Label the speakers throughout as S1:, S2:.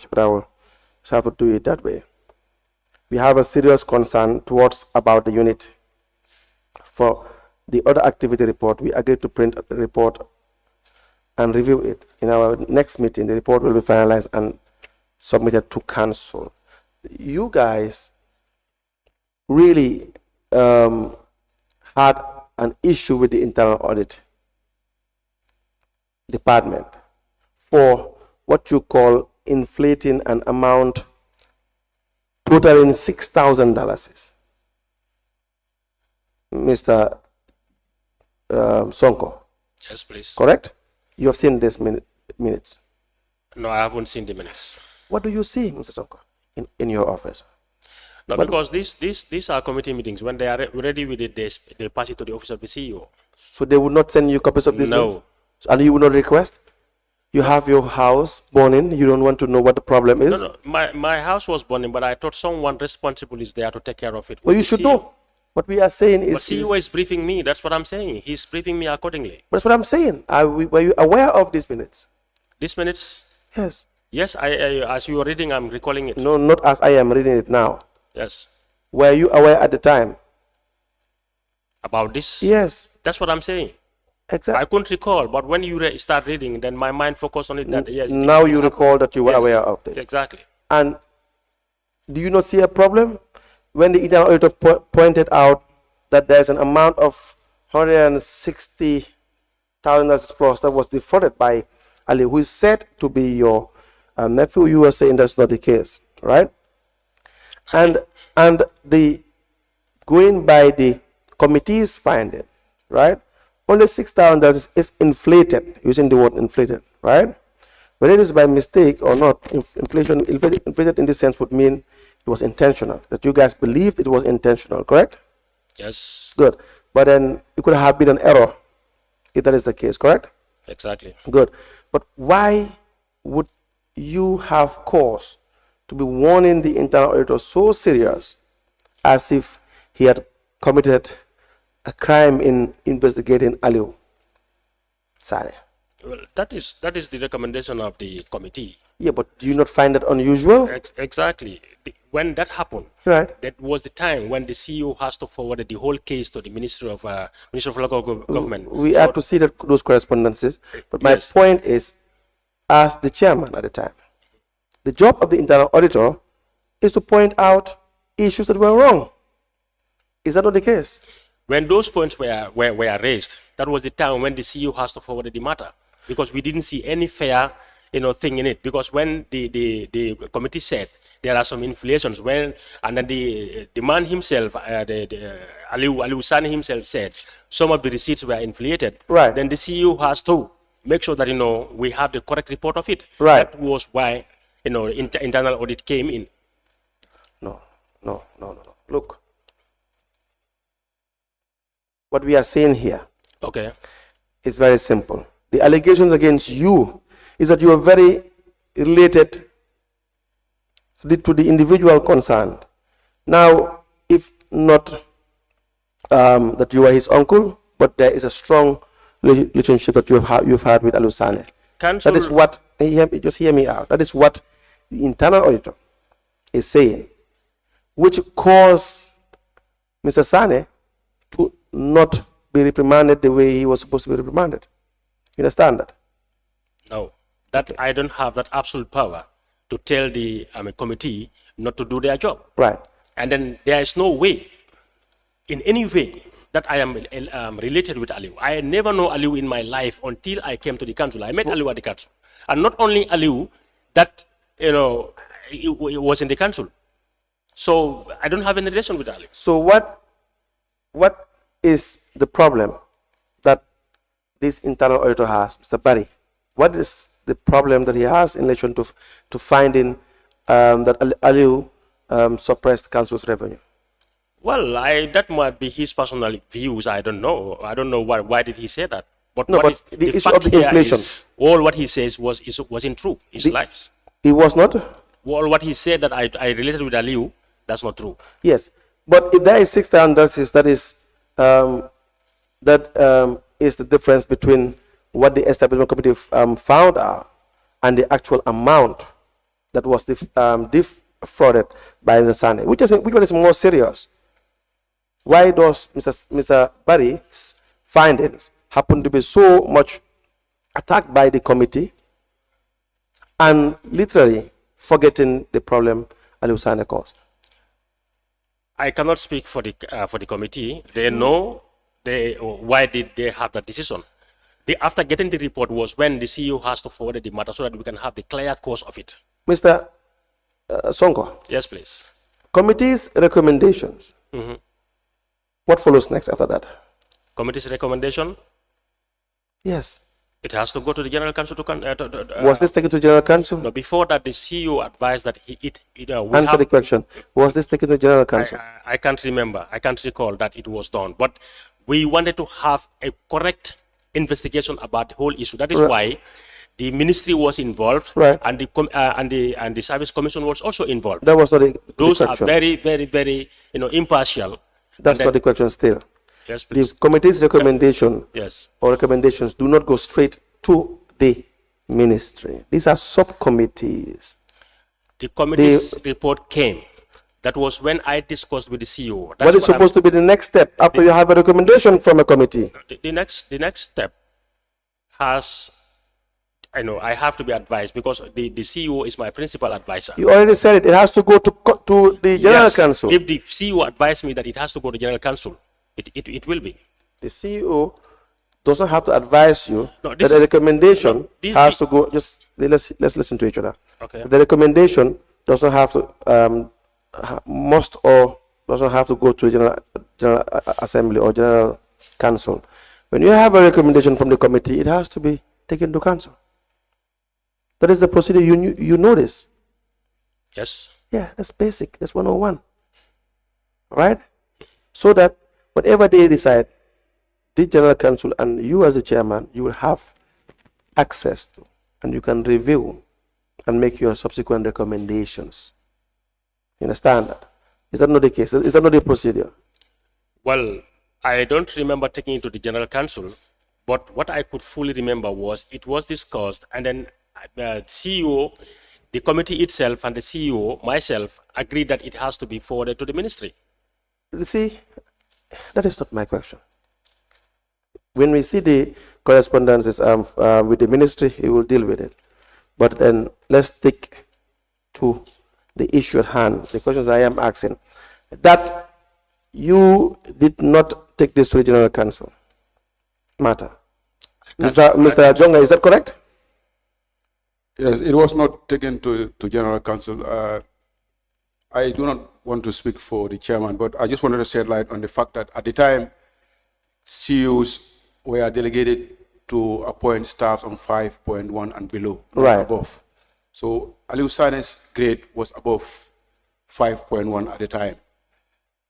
S1: much, but I will just have to do it that way. We have a serious concern towards about the unit. For the other activity report, we agreed to print the report and review it. In our next meeting, the report will be finalized and submitted to council. You guys really had an issue with the internal audit department for what you call inflating an amount totaling $6,000. Mr. Sonko.
S2: Yes, please.
S1: Correct? You have seen this minutes.
S2: No, I haven't seen the minutes.
S1: What do you see, Mr. Sonko, in your office?
S2: No, because these are committee meetings. When they are ready with it, they pass it to the office of the CEO.
S1: So they would not send you copies of these minutes?
S2: No.
S1: And you would not request? You have your house burning. You don't want to know what the problem is?
S2: No. My house was burning, but I thought someone responsible is there to take care of it.
S1: Well, you should know. What we are saying is...
S2: But CEO is briefing me. That's what I'm saying. He's briefing me accordingly.
S1: That's what I'm saying. Were you aware of these minutes?
S2: These minutes?
S1: Yes.
S2: Yes, as you were reading, I'm recalling it.
S1: No, not as I am reading it now.
S2: Yes.
S1: Were you aware at the time?
S2: About this?
S1: Yes.
S2: That's what I'm saying.
S1: Exactly.
S2: I couldn't recall, but when you start reading, then my mind focused on it. That yes.
S1: Now you recall that you were aware of this.
S2: Exactly.
S1: And do you not see a problem when the internal auditor pointed out that there's an amount of $160,000 plus that was defrauded by Ali, who is said to be your nephew? You were saying that's not the case, right? And the going by the committee's finding, right? Only $6,000 is inflated, using the word inflated, right? Whether it is by mistake or not, inflated in this sense would mean it was intentional, that you guys believed it was intentional, correct?
S2: Yes.
S1: Good. But then it could have been an error if that is the case, correct?
S2: Exactly.
S1: Good. But why would you have cause to be warning the internal auditor so serious as if he had committed a crime in investigating Aliu Saleh?
S2: Well, that is the recommendation of the committee.
S1: Yeah, but do you not find that unusual?
S2: Exactly. When that happened,
S1: right,
S2: that was the time when the CEO has to forward the whole case to the Ministry of Local Government.
S1: We had to see those correspondences. But my point is, as the chairman at the time, the job of the internal auditor is to point out issues that were wrong. Is that not the case?
S2: When those points were raised, that was the time when the CEO has to forward the matter, because we didn't see any fair thing in it. Because when the committee said there are some inflations, and then the man himself, Aliu Sani himself said some of the receipts were inflated,
S1: right,
S2: then the CEO has to make sure that we have the correct report of it.
S1: Right.
S2: That was why internal audit came in.
S1: No. Look, what we are saying here,
S2: okay,
S1: is very simple. The allegations against you is that you are very related to the individual concerned. Now, if not that you are his uncle, but there is a strong relationship that you've had with Aliu Sane. That is what, just hear me out, that is what the internal auditor is saying, which caused Mr. Sane to not be reprimanded the way he was supposed to be reprimanded. You understand that?
S2: No, that I don't have that absolute power to tell the committee not to do their job.
S1: Right.
S2: And then there is no way, in any way, that I am related with Aliu. I never know Aliu in my life until I came to the council. I met Aliu at the council. And not only Aliu, that, it was in the council. So I don't have any relation with Aliu.
S1: So what is the problem that this internal auditor has, Mr. Barry? What is the problem that he has in relation to finding that Aliu suppressed council's revenue?
S2: Well, that might be his personal views. I don't know. I don't know why did he say that. But
S1: no, but the issue of the inflation.
S2: All what he says wasn't true. His lies.
S1: It was not?
S2: Well, what he said that I related with Aliu, that's not true.
S1: Yes, but if there is $6,000, that is the difference between what the establishment committee found out and the actual amount that was defrauded by Mr. Sane? Which one is more serious? Why does Mr. Barry's findings happen to be so much attacked by the committee and literally forgetting the problem Aliu Sane caused?
S2: I cannot speak for the committee. They know why did they have that decision. After getting the report was when the CEO has to forward the matter so that we can have the clear cause of it.
S1: Mr. Sonko.
S2: Yes, please.
S1: Committee's recommendations. What follows next after that?
S2: Committee's recommendation?
S1: Yes.
S2: It has to go to the General Council to...
S1: was this taken to General Council?
S2: No, before that, the CEO advised that
S1: Answer the question. Was this taken to General Council?
S2: I can't remember. I can't recall that it was done. But we wanted to have a correct investigation about the whole issue. That is why the ministry was involved, and the Service Commission was also involved.
S1: That was not
S2: Those
S1: the
S2: are very, very, very, impartial.
S1: That's not the question still.
S2: Yes, please.
S1: The committee's recommendation or recommendations do not go straight to the ministry. These are subcommittees.
S2: The committee's report came. That was when I discussed with the CEO.
S1: What is supposed to be the next step after you have a recommendation from a committee?
S2: The next step has, I have to be advised because the CEO is my principal advisor.
S1: You already said it. It has to go to the General Council.
S2: If the CEO advised me that it has to go to General Council, it will be.
S1: The CEO doesn't have to advise you that the recommendation has to go. Just let's listen to each other.
S2: Okay.
S1: The recommendation doesn't have to doesn't have to go to General Assembly or General Council. When you have a recommendation from the committee, it has to be taken to council. That is the procedure. You know this.
S2: Yes.
S1: Yeah, that's basic. That's 101. Right? So that whatever they decide, the General Council and you as the chairman, you will have access to, and you can review and make your subsequent recommendations. You understand that? Is that not the case? Is that not the procedure?
S2: Well, I don't remember taking it to the General Council, but what I could fully remember was it was discussed, and then CEO, the committee itself, and the CEO, myself, agreed that it has to be forwarded to the ministry.
S1: You see, that is not my question. When we see the correspondences with the ministry, he will deal with it. But then let's stick to the issue at hand, the questions I am asking. That you did not take this to the General Council matter. Mr. Jonga, is that correct?
S3: Yes, it was not taken to General Council. I do not want to speak for the chairman, but I just wanted to shed light on the fact that at the time, CEOs were delegated to appoint staff on 5.1 and below, not above. So Aliu Sane's grade was above 5.1 at the time.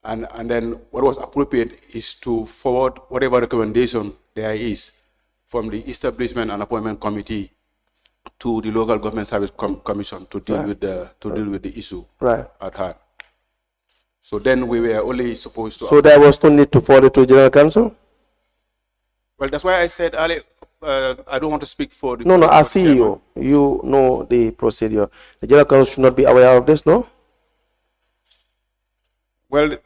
S3: And then what was appropriate is to forward whatever recommendation there is from the Establishment and Appointment Committee to the Local Government Service Commission to deal with the issue at hand. So then we were only supposed to.
S1: So there was no need to forward it to General Council?
S3: Well, that's why I said earlier, I don't want to speak for the.
S1: No, as CEO, you know the procedure. The General Council should not be aware of this, no?
S3: Well,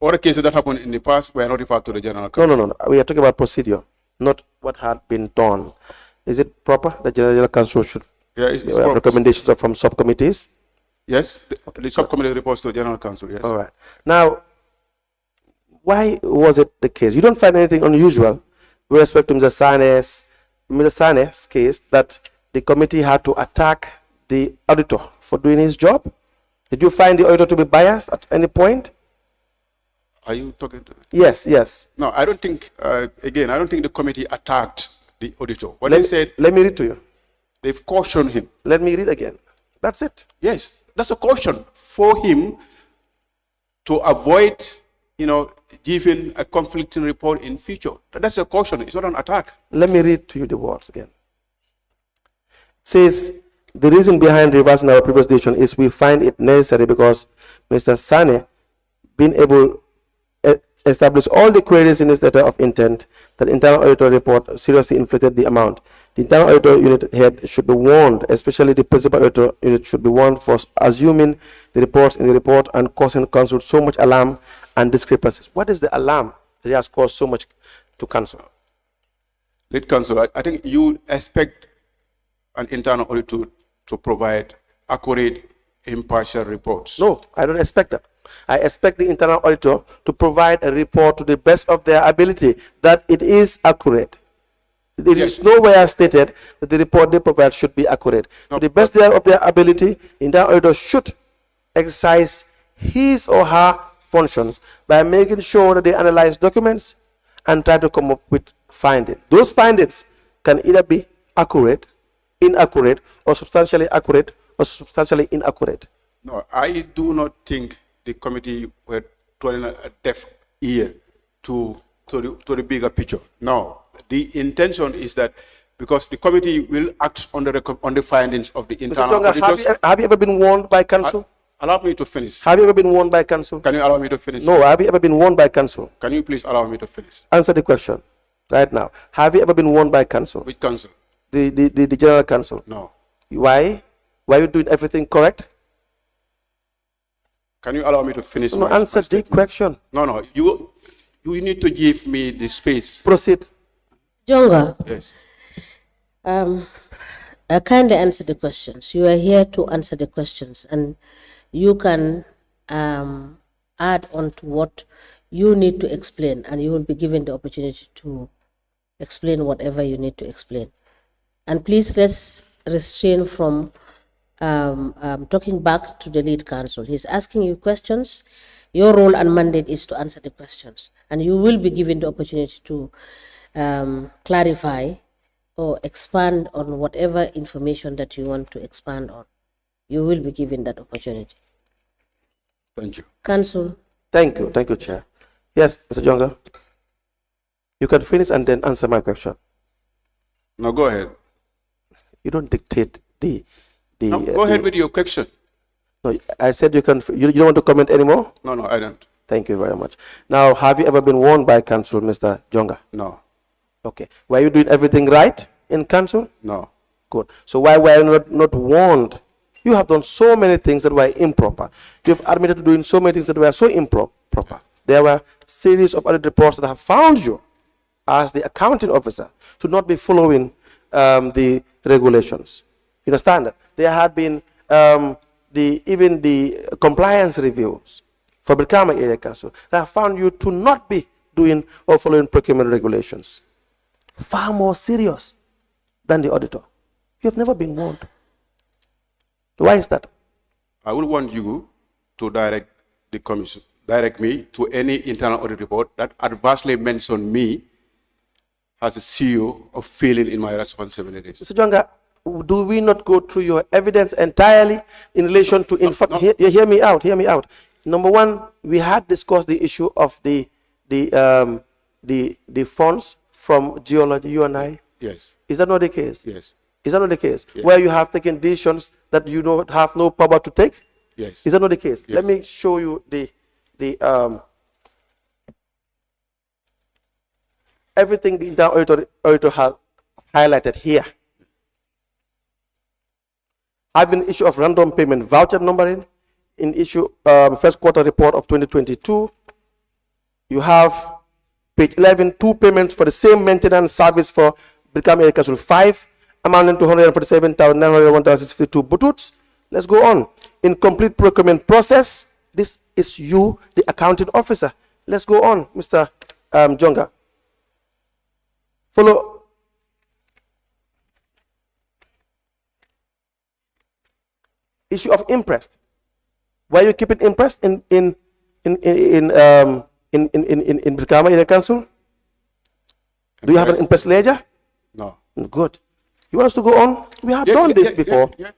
S3: other cases that happened in the past were notified to the General Council.
S1: No. We are talking about procedure, not what had been done. Is it proper that General Council should have recommendations from subcommittees?
S3: Yes, the subcommittee reports to the General Council, yes.
S1: All right. Now, why was it the case? You don't find anything unusual with respect to Mr. Sane's case that the committee had to attack the auditor for doing his job? Did you find the auditor to be biased at any point?
S3: Are you talking to?
S1: Yes.
S3: No, I don't think, again, I don't think the committee attacked the auditor. What they said.
S1: Let me read to you.
S3: They've cautioned him.
S1: Let me read again. That's it.
S3: Yes, that's a caution for him to avoid, giving a conflicting report in future. That's a caution. It's not an attack.
S1: Let me read to you the words again. It says, the reason behind reversing our previous decision is we find it necessary because Mr. Sane being able to establish all the queries in his letter of intent that internal auditor report seriously inflated the amount. The internal auditor unit head should be warned, especially the principal auditor unit should be warned for assuming the reports in the report and causing council so much alarm and discrepancies. What is the alarm that has caused so much to council?
S3: Lead counsel, I think you expect an internal auditor to provide accurate, impartial reports.
S1: No, I don't expect that. I expect the internal auditor to provide a report to the best of their ability that it is accurate. It is nowhere stated that the report they provide should be accurate. To the best of their ability, the internal auditor should exercise his or her functions by making sure that they analyze documents and try to come up with findings. Those findings can either be accurate, inaccurate, or substantially accurate or substantially inaccurate.
S3: No, I do not think the committee were turning a deaf ear to the bigger picture. No, the intention is that because the committee will act on the findings of the internal
S1: Mr. Jonga,
S3: auditors.
S1: have you ever been warned by council?
S3: Allow me to finish.
S1: Have you ever been warned by council?
S3: Can you allow me to finish?
S1: No, have you ever been warned by council?
S3: Can you please allow me to finish?
S1: Answer the question right now. Have you ever been warned by council?
S3: Which council?
S1: The general council.
S3: No.
S1: Why? Why are you doing everything correct?
S3: Can you allow me to finish?
S1: No, answer the question.
S3: No. You need to give me the space.
S1: Proceed.
S4: Jonga,
S3: Yes.
S4: I kindly answer the questions. You are here to answer the questions, and you can add on to what you need to explain, and you will be given the opportunity to explain whatever you need to explain. And please, let's restrain from talking back to the lead counsel. He's asking you questions. Your role and mandate is to answer the questions, and you will be given the opportunity to clarify or expand on whatever information that you want to expand on. You will be given that opportunity.
S3: Thank you.
S4: Counsel.
S1: Thank you, Chair. Yes, Mr. Jonga. You can finish and then answer my question.
S3: Now go ahead.
S1: You don't dictate the.
S3: No, go ahead with your question.
S1: No, I said you can. You don't want to comment anymore?
S3: No, I don't.
S1: Thank you very much. Now, have you ever been warned by council, Mr. Jonga?
S3: No.
S1: Okay. Were you doing everything right in council?
S3: No.
S1: Good. So why were you not warned? You have done so many things that were improper. You have admitted to doing so many things that were so improper. There were series of audit reports that have found you as the accounting officer to not be following the regulations. You understand that? There had been even the compliance reviews for Brikama Area Council that have found you to not be doing or following procurement regulations. Far more serious than the auditor. You have never been warned. Why is that?
S3: I would want you to direct the commission, direct me to any internal audit report that adversely mention me as a CEO of failing in my responsibilities.
S1: Mr. Jonga, do we not go through your evidence entirely in relation to, in fact, hear me out. Number one, we had discussed the issue of the funds from geology, you and I.
S3: Yes.
S1: Is that not the case?
S3: Yes.
S1: Is that not the case?
S3: Yes.
S1: Where you have taken decisions that you don't have no power to take?
S3: Yes.
S1: Is that not the case?
S3: Yes.
S1: Let me show you everything the internal auditor has highlighted here. Having issue of random payment voucher numbering in issue first quarter report of 2022. You have page 11, 2 payments for the same maintenance service for Brikama Area Council 5, amounting to 147,901.62 butut. Let's go on. Incomplete procurement process. This is you, the accounting officer. Let's go on, Mr. Jonga. Follow. Issue of imprest. Why you keep it impressed in Brikama Area Council? Do you have an impressed ledger?
S3: No.
S1: Good. You want us to go on? We have done this before.
S3: Yeah,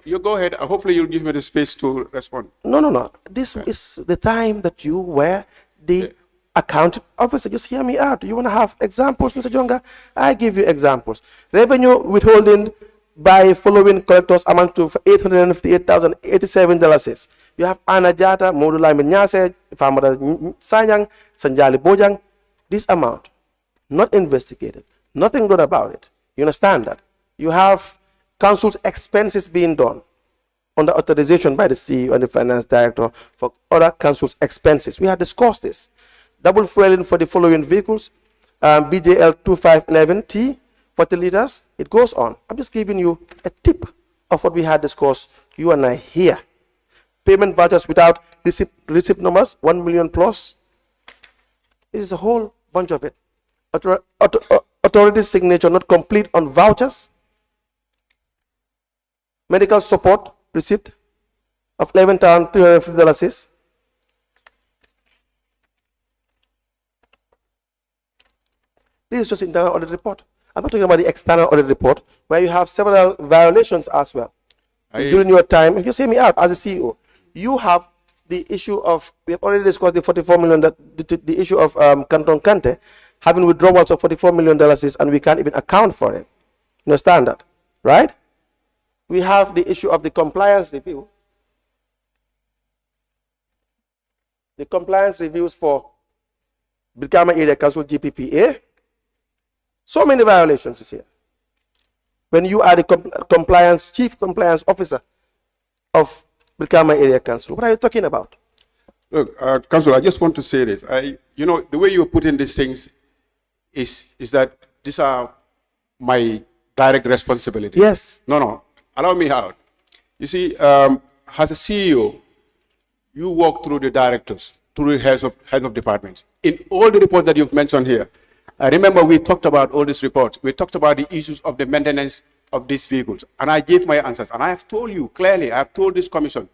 S3: you go ahead. Hopefully you'll give me the space to respond.
S1: No. This is the time that you were the accounting officer. Just hear me out. You want to have examples, Mr. Jonga? I give you examples. Revenue withholding by following collectors amount to $858,087. You have Anna Jata, Modou Nyase, Famara Sanyang, Sanjali Bojang. This amount, not investigated, nothing good about it. You You understand that? You have council's expenses being done under authorization by the CEO and the finance director for other council's expenses. We have discussed this. Double fueling for the following vehicles, BJL 2511T, 40 liters, it goes on. I'm just giving you a tip of what we had discussed, you and I here. Payment vouchers without receipt numbers, 1 million plus. This is a whole bunch of it. Authority signature not complete on vouchers. Medical support receipt of $11,350. This is just internal audit report. I'm not talking about the external audit report, where you have several violations as well. During your time, you see me out as a CEO. You have the issue of, we have already discussed the 44 million, the issue of Canton Kante having withdrawals of $44 million, and we can't even account for it. You understand that, right? We have the issue of the compliance review. The compliance reviews for Brikama Area Council GPPA. So many violations is here. When you are the chief compliance officer of Brikama Area Council, what are you talking about?
S3: Look, Council, I just want to say this. You know, the way you put in these things is that these are my direct responsibility.
S1: Yes.
S3: No. Allow me out. You see, as a CEO, you walk through the directors, through the heads of departments. In all the reports that you've mentioned here, I remember we talked about all these reports. We talked about the issues of the maintenance of these vehicles. And I gave my answers. And I have told you clearly, I have told this commission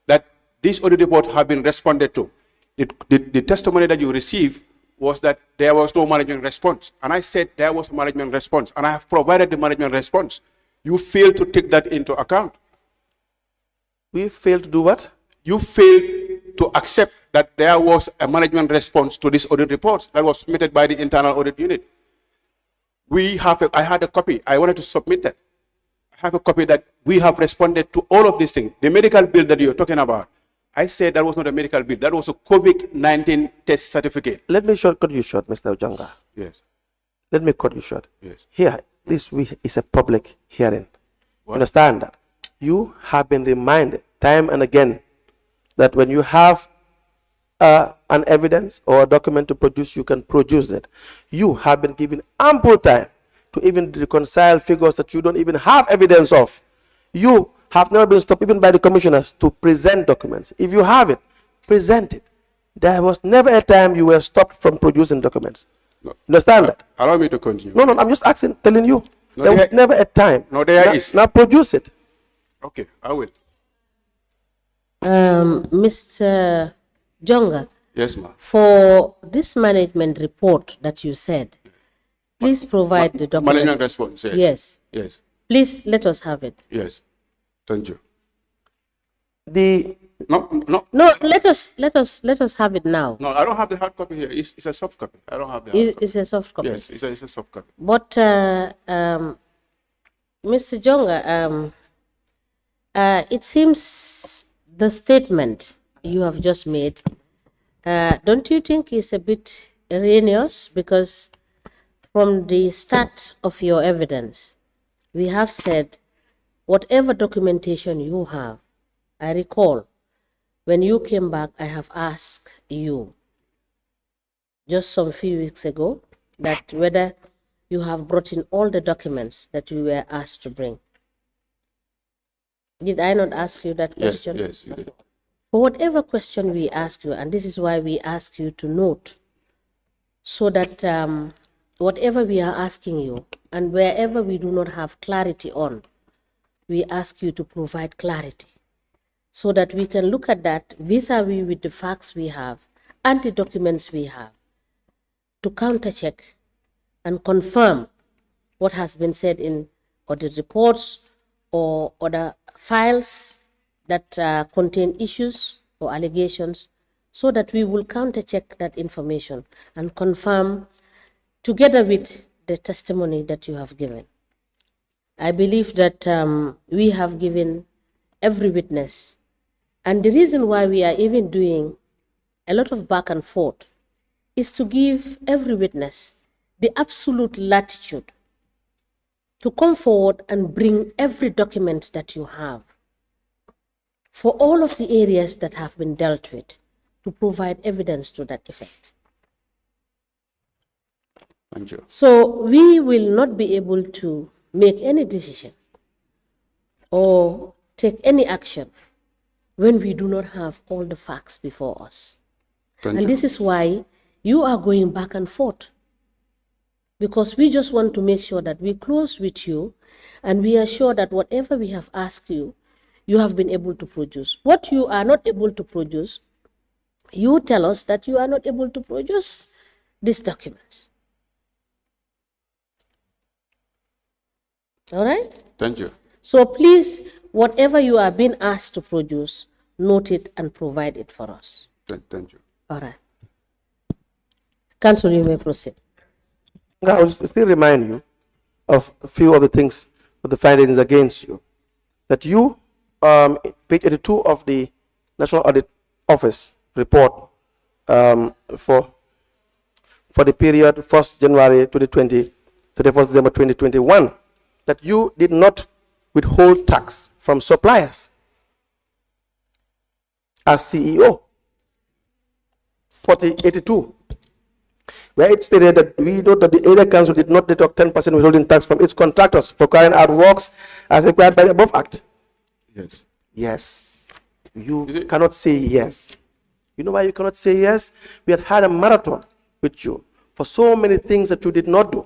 S3: that these audit reports have been responded to. The testimony that you received was that there was no management response. And I said there was a management response. And I have provided the management response. You failed to take that into account.
S1: We failed to do what?
S3: You failed to accept that there was a management response to this audit report that was submitted by the internal audit unit. I had a copy. I wanted to submit that. I have a copy that we have responded to all of these things. The medical bill that you're talking about, I said that was not a medical bill. That was a COVID-19 test certificate.
S1: Let me cut you short, Mr. Jonga.
S3: Yes.
S1: Let me cut you short.
S3: Yes.
S1: Here, this is a public hearing.
S3: What?
S1: Understand that? You have been reminded time and again that when you have an evidence or a document to produce, you can produce it. You have been given ample time to even reconcile figures that you don't even have evidence of. You have never been stopped even by the commissioners to present documents. If you have it, present it. There was never a time you were stopped from producing documents.
S3: No.
S1: Understand that?
S3: Allow me to continue.
S1: No, I'm just telling you.
S3: No,
S1: there was never a time.
S3: No, there is.
S1: Now produce it.
S3: Okay, I will.
S4: Mr. Jonga,
S3: Yes, ma'am.
S4: for this management report that you said, please provide the document.
S3: Management response. Yes.
S4: Yes.
S3: Yes.
S4: Please let us have it.
S3: Yes. Thank you.
S4: No, let us have it now.
S3: No, I don't have the hard copy here. It's a soft copy. I don't have the hard copy.
S4: It's a soft copy.
S3: Yes, it's a soft copy.
S4: But Mr. Jonga, it seems the statement you have just made, don't you think is a bit erroneous? Because from the start of your evidence, we have said whatever documentation you have. I recall when you came back, I have asked you just some few weeks ago that whether you have brought in all the documents that you were asked to bring. Did I not ask you that question?
S3: Yes, you did.
S4: For whatever question we ask you, and this is why we ask you to note, so that whatever we are asking you, and wherever we do not have clarity on, we ask you to provide clarity, so that we can look at that vis-a-vis with the facts we have and the documents we have, to counter-check and confirm what has been said in audit reports or other files that contain issues or allegations, so that we will counter-check that information and confirm together with the testimony that you have given. I believe that we have given every witness, and the reason why we are even doing a lot of back and forth is to give every witness the absolute latitude to come forward and bring every document that you have for all of the areas that have been dealt with, to provide evidence to that effect.
S3: Thank you.
S4: So we will not be able to make any decision or take any action when we do not have all the facts before us.
S3: Thank
S4: And
S3: you.
S4: this is why you are going back and forth, because we just want to make sure that we close with you and we are sure that whatever we have asked you, you have been able to produce. What you are not able to produce, you tell us that you are not able to produce these documents. All right?
S3: Thank you.
S4: So please, whatever you are being asked to produce, note it and provide it for us.
S3: Thank you.
S4: All right. Council, you may proceed.
S1: I will still remind you of a few of the things, of the findings against you. That you, page 82 of the National Audit Office report for the period 1st January 2020 to the 1st December 2021, that you did not withhold tax from suppliers as CEO. 4082, where it stated that we note that the area council did not deduct 10% withholding tax from its contractors for carrying out works as required by the above act.
S3: Yes.
S1: Yes. You cannot say yes. You know why you cannot say yes? We had a marathon with you for so many things that you did not do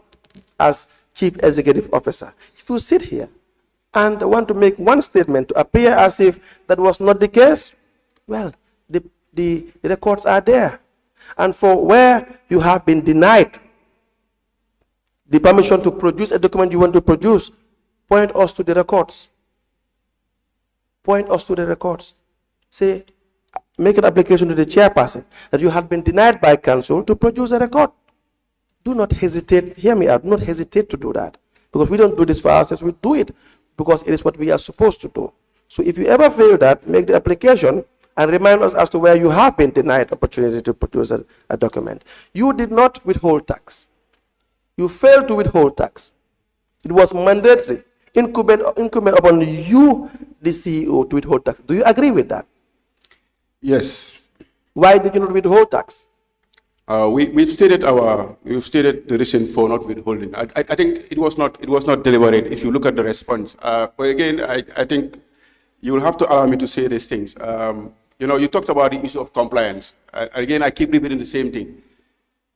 S1: as chief executive officer. If you sit here and want to make one statement to appear as if that was not the case, well, the records are there. And for where you have been denied the permission to produce a document you want to produce, point us to the records. Point us to the records. Say, make an application to the chairperson that you have been denied by council to produce a record. Do not hesitate, hear me out, do not hesitate to do that. Because we don't do this for ourselves, we do it because it is what we are supposed to do. So if you ever fail that, make the application and remind us as to where you have been denied opportunity to produce a document. You did not withhold tax. You failed to withhold tax. It was mandatory, incumbent upon you, the CEO, to withhold tax. Do you agree with that?
S3: Yes.
S1: Why did you not withhold tax?
S3: We've stated the reason for not withholding. I think it was not deliberate. If you look at the response, but again, I think you will have to allow me to say these things. You talked about the issue of compliance. Again, I keep repeating the same thing.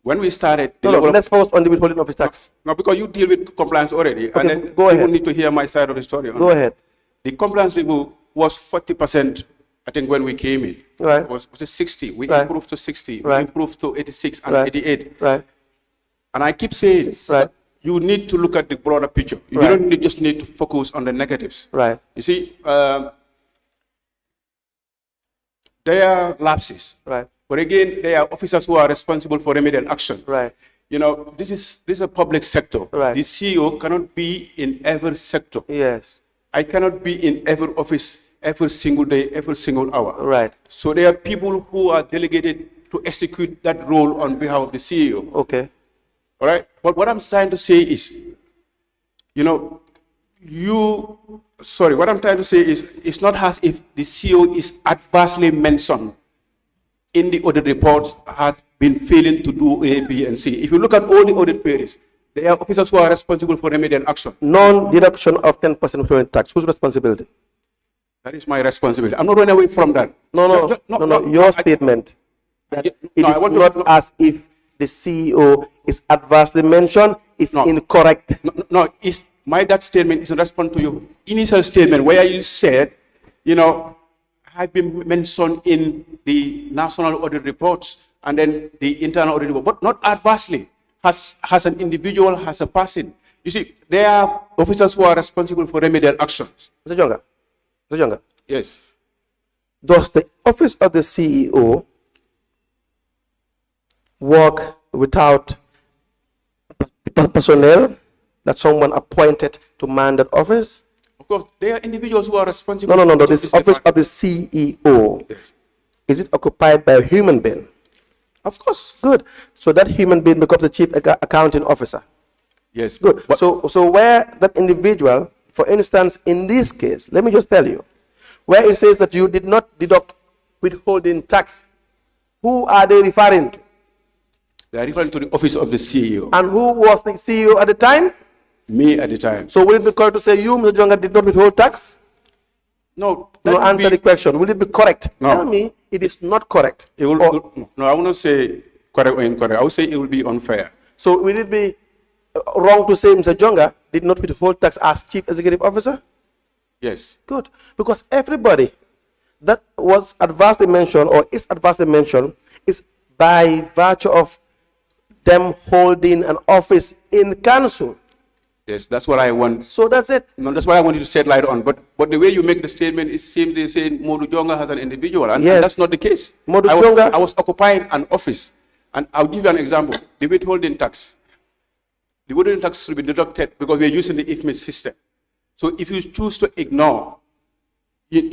S3: When we started,
S1: let's focus on the withholding of the tax.
S3: No, because you deal with compliance already,
S1: Okay,
S3: and then
S1: go ahead.
S3: people need to hear my side of the story.
S1: Go ahead.
S3: The compliance review was 40%. I think when we came in,
S1: Right.
S3: was it 60? We
S1: Right.
S3: improved to 60.
S1: Right.
S3: We improved to 86 and
S1: Right.
S3: 88.
S1: Right.
S3: And I keep saying,
S1: Right.
S3: you need to look at the broader picture. You
S1: Right.
S3: don't just need to focus on the negatives.
S1: Right.
S3: You see, there are lapses.
S1: Right.
S3: But again, there are officers who are responsible for remedial action.
S1: Right.
S3: This is a public sector.
S1: Right.
S3: The CEO cannot be in every sector.
S1: Yes.
S3: I cannot be in every office every single day, every single hour.
S1: Right.
S3: So there are people who are delegated to execute that role on behalf of the CEO.
S1: Okay.
S3: All right. But what I'm trying to say is, what I'm trying to say is, it's not as if the CEO is adversely mentioned in the audit reports has been failing to do A, B, and C. If you look at all the audit queries, there are officers who are responsible for remedial action.
S1: Non-deduction of 10% withholding tax. Whose responsibility?
S3: That is my responsibility. I'm not running away from that.
S1: No. Your statement that it is not as if the CEO is adversely mentioned is incorrect.
S3: That statement is in response to your initial statement where you said, I've been mentioned in the national audit reports and then the internal audit report, but not adversely. Has an individual, has a person. You see, there are officers who are responsible for remedial actions.
S1: Mr. Jonga.
S3: Yes.
S1: Does the office of the CEO work without personnel that someone appointed to man that office?
S3: Of course, there are individuals who are responsible.
S1: No. This office of the CEO,
S3: yes.
S1: Is it occupied by a human being?
S3: Of course.
S1: Good. So that human being becomes the chief accounting officer.
S3: Yes.
S1: Good.
S3: But
S1: So where that individual, for instance, in this case, let me just tell you, where it says that you did not deduct withholding tax, who are they referring to?
S3: they are referring to the office of the CEO.
S1: And who was the CEO at the time?
S3: Me at the time.
S1: So will it be correct to say you, Mr. Jonga, did not withhold tax?
S3: No. That
S1: No,
S3: would
S1: answer
S3: be,
S1: the question. Will it be correct?
S3: No.
S1: Tell me it is not correct.
S3: it will,
S1: Or-
S3: no, I will not say correct or incorrect. I will say it will be unfair.
S1: so will it be wrong to say Mr. Jonga did not withhold tax as chief executive officer?
S3: Yes.
S1: Good. Because everybody that was adversely mentioned or is adversely mentioned is by virtue of them holding an office in council.
S3: Yes, that's what I want.
S1: So that's it.
S3: No, that's what I wanted to shed light on. But the way you make the statement, it seems they say Modou Jonga has an individual, and
S1: Yes.
S3: that's not the case.
S1: Modou
S3: I was,
S1: Jonga-
S3: I was occupying an office, and I'll give you an example. The withholding tax. The withholding tax should be deducted because we're using the IFMIS system. So if you choose to ignore, the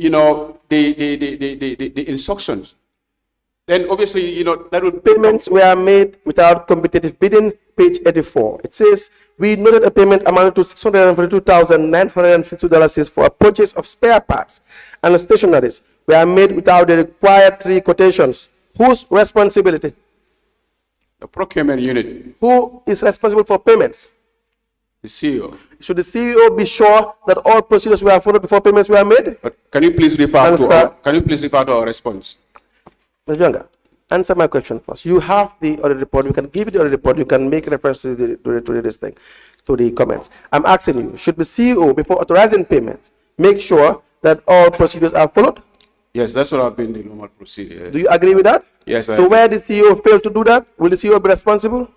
S3: instructions, then obviously, that would
S1: Payments were made without competitive bidding, page 84. It says, we noted a payment amounted to $642,950 for a purchase of spare parts and stationaries were made without the required 3 quotations. Whose responsibility?
S3: the procurement unit,
S1: Who is responsible for payments?
S3: the CEO.
S1: Should the CEO be sure that all procedures were followed before payments were made?
S3: But can you please refer to
S1: Answer.
S3: our response?
S1: Mr. Jonga, answer my question first. You have the audit report. You can give the audit report. You can make reference to the comments. I'm asking you, should the CEO, before authorizing payments, make sure that all procedures are followed?
S3: Yes, that's what I've been the normal procedure.
S1: Do you agree with that?
S3: Yes, I
S1: So
S3: agree.
S1: where the CEO failed to do that, will the CEO be responsible?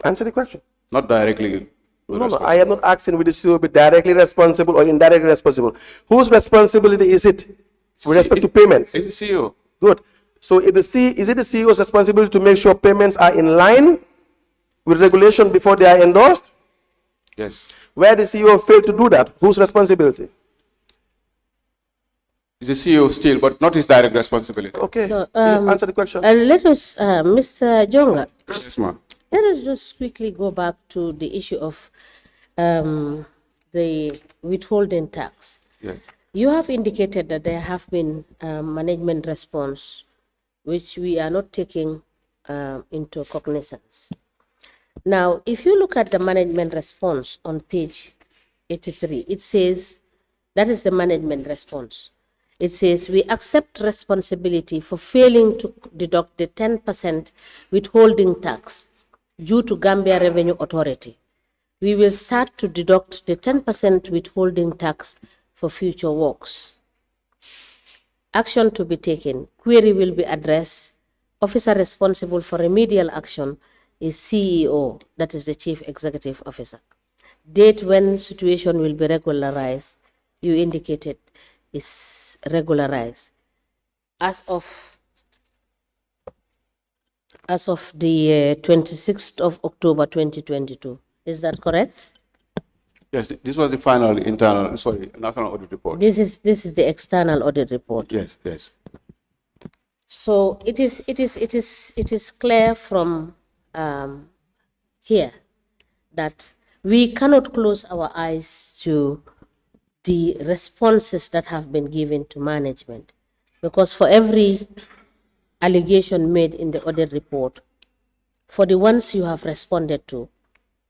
S1: Answer the question.
S3: Not directly.
S1: No, I am not asking will the CEO be directly responsible or indirectly responsible. Whose responsibility is it with respect to payments?
S3: It's the CEO.
S1: Good. So if is it the CEO's responsibility to make sure payments are in line with regulation before they are endorsed?
S3: Yes.
S1: Where the CEO failed to do that, whose responsibility?
S3: It's the CEO still, but not his direct responsibility.
S1: Okay,
S4: So,
S1: you've answered the question.
S4: Let us, Mr. Jonga,
S3: Yes, ma'am.
S4: let us just quickly go back to the issue of the withholding tax.
S3: Yes.
S4: You have indicated that there have been management response, which we are not taking into cognizance. Now, if you look at the management response on page 83, it says, that is the management response. It says, we accept responsibility for failing to deduct the 10% withholding tax due to Gambia Revenue Authority. We will start to deduct the 10% withholding tax for future works. Action to be taken. Query will be addressed. Officer responsible for remedial action is CEO, that is the Chief Executive Officer. Date when situation will be regularized, you indicated is regularized. As of the 26th of October 2022. Is that correct?
S3: Yes, this was the final national audit report.
S4: This is the external audit report.
S3: Yes, yes.
S4: So it is clear from here that we cannot close our eyes to the responses that have been given to management, because for every allegation made in the audit report, for the ones you have responded to,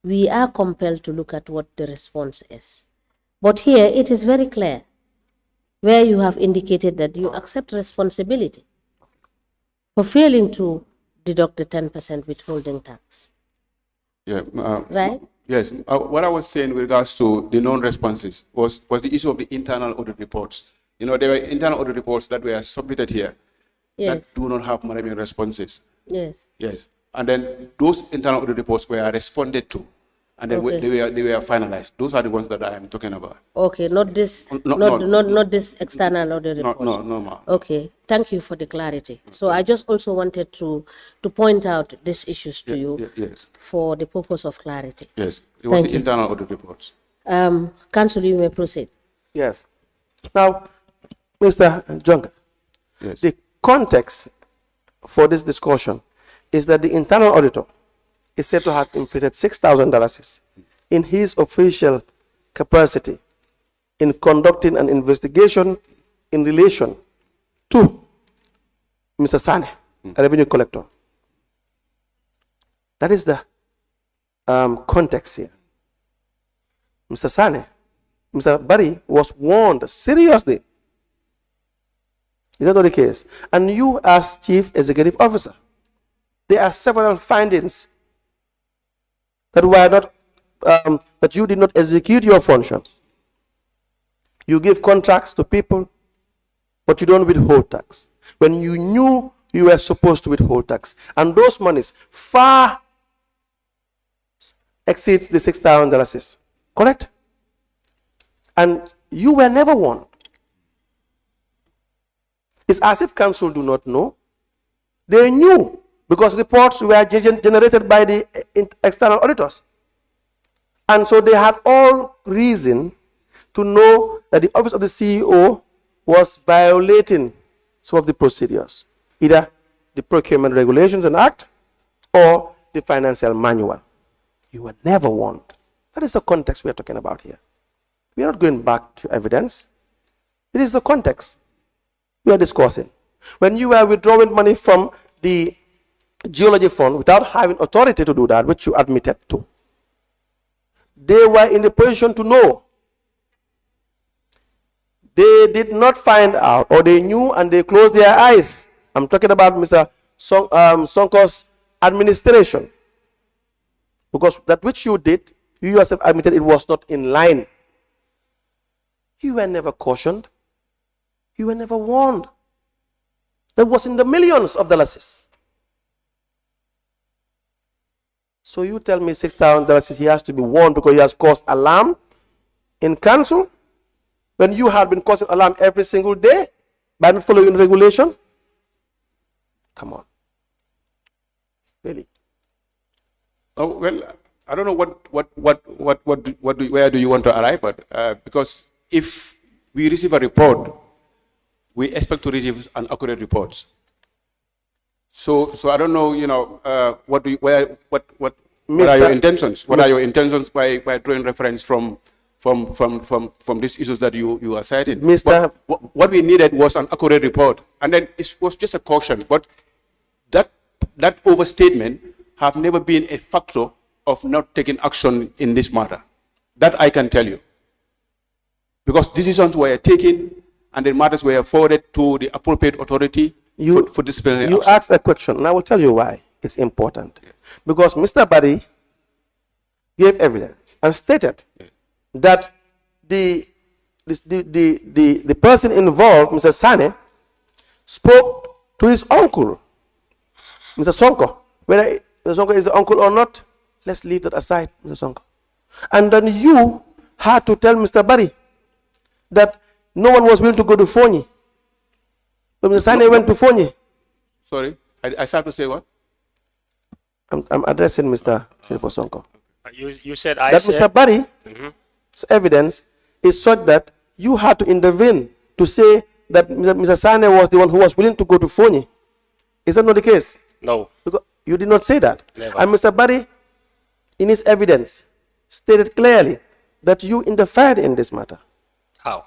S4: we are compelled to look at what the response is. But here it is very clear, where you have indicated that you accept responsibility for failing to deduct the 10% withholding tax.
S3: Yeah.
S4: Right?
S3: Yes. What I was saying with regards to the non-responses was the issue of the internal audit reports. There were internal audit reports that were submitted here
S4: Yes.
S3: that do not have management responses.
S4: Yes.
S3: Yes. And then those internal audit reports were responded to, and then
S4: Okay.
S3: they were finalized. Those are the ones that I am talking about.
S4: Okay, not this,
S3: No,
S4: not this external audit report.
S3: No, ma'am.
S4: Okay, thank you for the clarity. So I just also wanted to point out these issues to you
S3: Yes.
S4: for the purpose of clarity.
S3: Yes. It was
S4: Thank
S3: the
S4: you.
S3: internal audit reports.
S4: Council, you may proceed.
S1: Yes. Now, Mr. Jonga,
S3: Yes.
S1: the context for this discussion is that the internal auditor is said to have inflated $6,000 in his official capacity in conducting an investigation in relation to Mr. Sane, a revenue collector. That is the context here. Mr. Sane, Mr. Barry was warned seriously. Is that not the case? And you, as Chief Executive Officer, there are several findings that were not, that you did not execute your functions. You give contracts to people, but you don't withhold tax. When you knew you were supposed to withhold tax, and those monies far exceeds the $6,000, correct? And you were never warned. It's as if council do not know. They knew because reports were generated by the external auditors. And so they had all reason to know that the office of the CEO was violating some of the procedures, either the procurement regulations and act or the financial manual. You were never warned. That is the context we are talking about here. We are not going back to evidence. It is the context we are discussing. When you were withdrawing money from the geology fund without having authority to do that, which you admitted to, they were in the position to know. They did not find out, or they knew and they closed their eyes. I'm talking about Mr. Sonko's administration. Because that which you did, you yourself admitted it was not in line. You were never cautioned. You were never warned. That was in the millions of dollars. So you tell me $6,000 he has to be warned because he has caused alarm in council when you have been causing alarm every single day by not following regulation? Come on. Really?
S3: Oh, well, I don't know where do you want to arrive at? Because if we receive a report, we expect to receive an accurate report. So I don't know, what are your intentions? What are your intentions by drawing reference from these issues that you are citing?
S1: Mr.
S3: What we needed was an accurate report, and then it was just a caution. But that overstatement have never been a factor of not taking action in this matter. That I can tell you. Because decisions were taken and the matters were forwarded to the appropriate authority for disciplinary action.
S1: You asked a question, and I will tell you why it's important. Yeah. Because Mr. Barry gave evidence and stated that the person involved, Mr. Sane, spoke to his uncle, Mr. Sonko. Whether Mr. Sonko is the uncle or not, let's leave that aside, Mr. Sonko. And then you had to tell Mr. Barry that no one was willing to go to Fonyi. But Mr. Sane went to Fonyi.
S3: Sorry, I start to say what?
S1: I'm addressing Mr. Sheriffo Sonko.
S2: You said
S1: that Mr. Barry's evidence is such that you had to intervene to say that Mr. Sane was the one who was willing to go to Fonyi. Is that not the case?
S2: No.
S1: Because you did not say that.
S2: Never.
S1: And Mr. Barry, in his evidence, stated clearly that you interfered in this matter.
S2: How?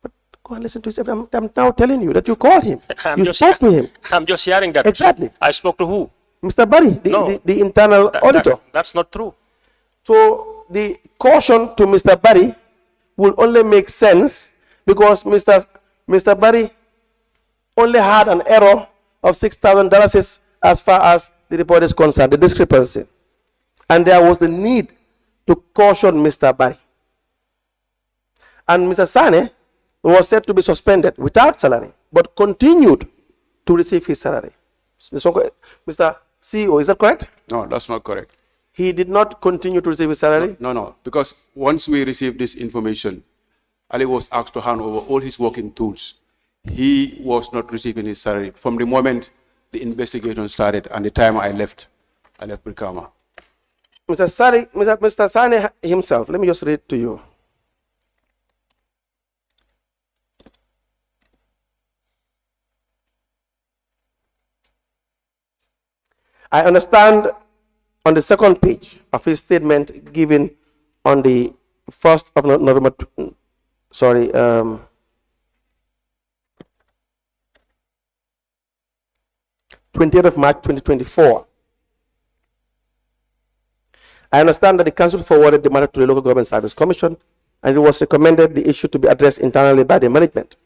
S1: But go and listen to his evidence. I'm now telling you that you called him. You spoke to him.
S2: I'm just hearing that.
S1: Exactly.
S2: I spoke to who?
S1: Mr. Barry, the internal auditor.
S2: That's not true.
S1: So the caution to Mr. Barry will only make sense because Mr. Barry only had an error of $6,000 as far as the report is concerned, the discrepancy. And there was the need to caution Mr. Barry. And Mr. Sane was said to be suspended without salary, but continued to receive his salary. Mr. CEO, is that correct?
S3: No, that's not correct.
S1: He did not continue to receive his salary?
S3: No, because once we received this information, Ali was asked to hand over all his working tools. He was not receiving his salary from the moment the investigation started and the time I left Brikama.
S1: Mr. Sane himself, let me just read to you. I understand on the second page of his statement given on the 1st of November, 20th of March 2024. I understand that the council forwarded the matter to the Local Government Service Commission, and it was recommended the issue to be addressed internally by the management.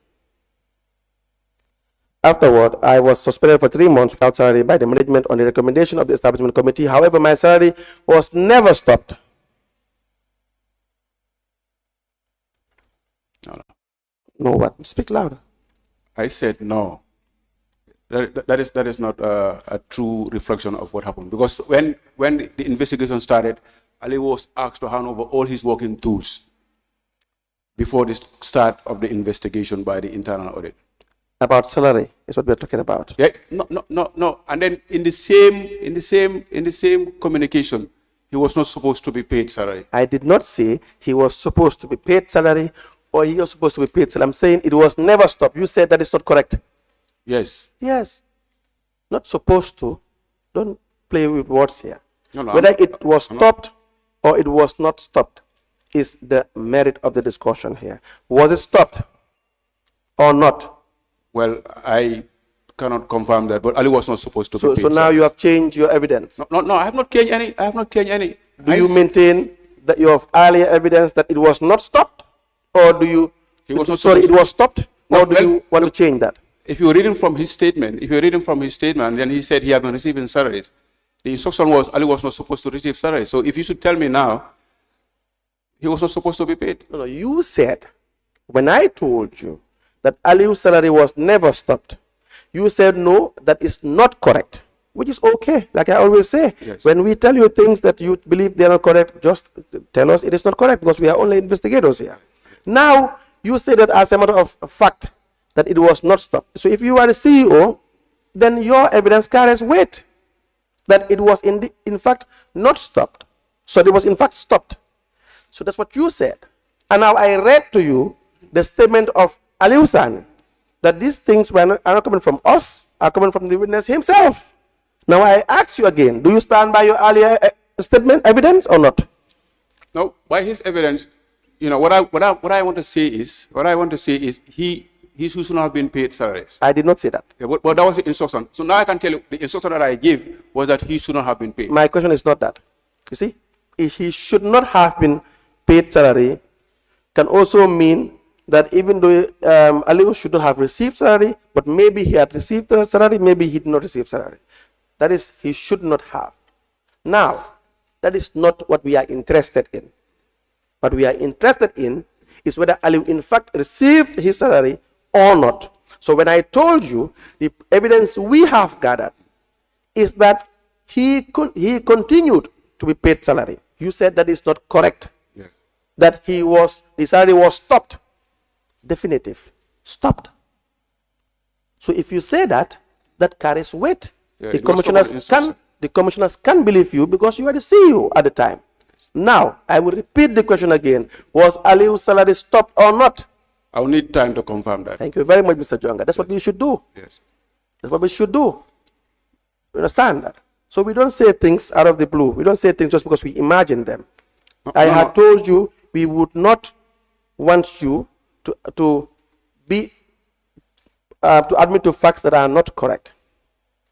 S1: Afterward, I was suspended for 3 months without salary by the management on the recommendation of the establishment committee. However, my salary was never stopped. No, what? Speak louder.
S3: I said no. That is not a true reflection of what happened. Because when the investigation started, Ali was asked to hand over all his working tools before the start of the investigation by the internal audit.
S1: About salary is what we're talking about.
S3: Yeah, no. And then in the same communication, he was not supposed to be paid salary.
S1: I did not say he was supposed to be paid salary or he was supposed to be paid salary. I'm saying it was never stopped. You said that is not correct.
S3: Yes.
S1: Yes. Not supposed to. Don't play with words here.
S3: No,
S1: Whether it was stopped or it was not stopped is the merit of the discussion here. Was it stopped or not?
S3: Well, I cannot confirm that, but Ali was not supposed to be paid.
S1: So now you have changed your evidence.
S3: No, I have not changed any. I have not changed any.
S1: Do you maintain that you have earlier evidence that it was not stopped, or do you? It was stopped, or do you want to change that?
S3: If you're reading from his statement, then he said he had been receiving salaries. The instruction was Ali was not supposed to receive salaries. So if you should tell me now, he was not supposed to be paid.
S1: No, you said when I told you that Ali's salary was never stopped, you said no, that is not correct, which is okay. Like I always say,
S3: yes.
S1: When we tell you things that you believe they are not correct, just tell us it is not correct because we are only investigators here. Now, you say that as a matter of fact that it was not stopped. So if you are the CEO, then your evidence carries weight that it was in fact not stopped. So it was in fact stopped. So that's what you said. And now I read to you the statement of Aliu Sani, that these things are not coming from us, are coming from the witness himself. Now I ask you again, do you stand by your earlier statement, evidence, or not?
S3: No, by his evidence, you know, what I want to say is he should not have been paid salaries.
S1: I did not say that.
S3: Yeah, but that was the instruction. So now I can tell you the instruction that I gave was that he should not have been paid.
S1: My question is not that. You see, if he should not have been paid salary can also mean that even though Aliu should not have received salary, but maybe he had received the salary, maybe he did not receive salary. That is, he should not have. Now, that is not what we are interested in. What we are interested in is whether Aliu in fact received his salary or not. So when I told you the evidence we have gathered is that he continued to be paid salary. You said that is not correct.
S3: Yeah.
S1: That the salary was stopped. Definitive. Stopped. So if you say that, that carries weight.
S3: Yeah,
S1: the commissioners can believe you because you are the CEO at the time. Now, I will repeat the question again. Was Aliu's salary stopped or not?
S3: I will need time to confirm that.
S1: Thank you very much, Mr. Jonga. That's what you should do.
S3: Yes.
S1: That's what we should do. You understand that? So we don't say things out of the blue. We don't say things just because we imagine them. I had told you we would not want you to admit to facts that are not correct.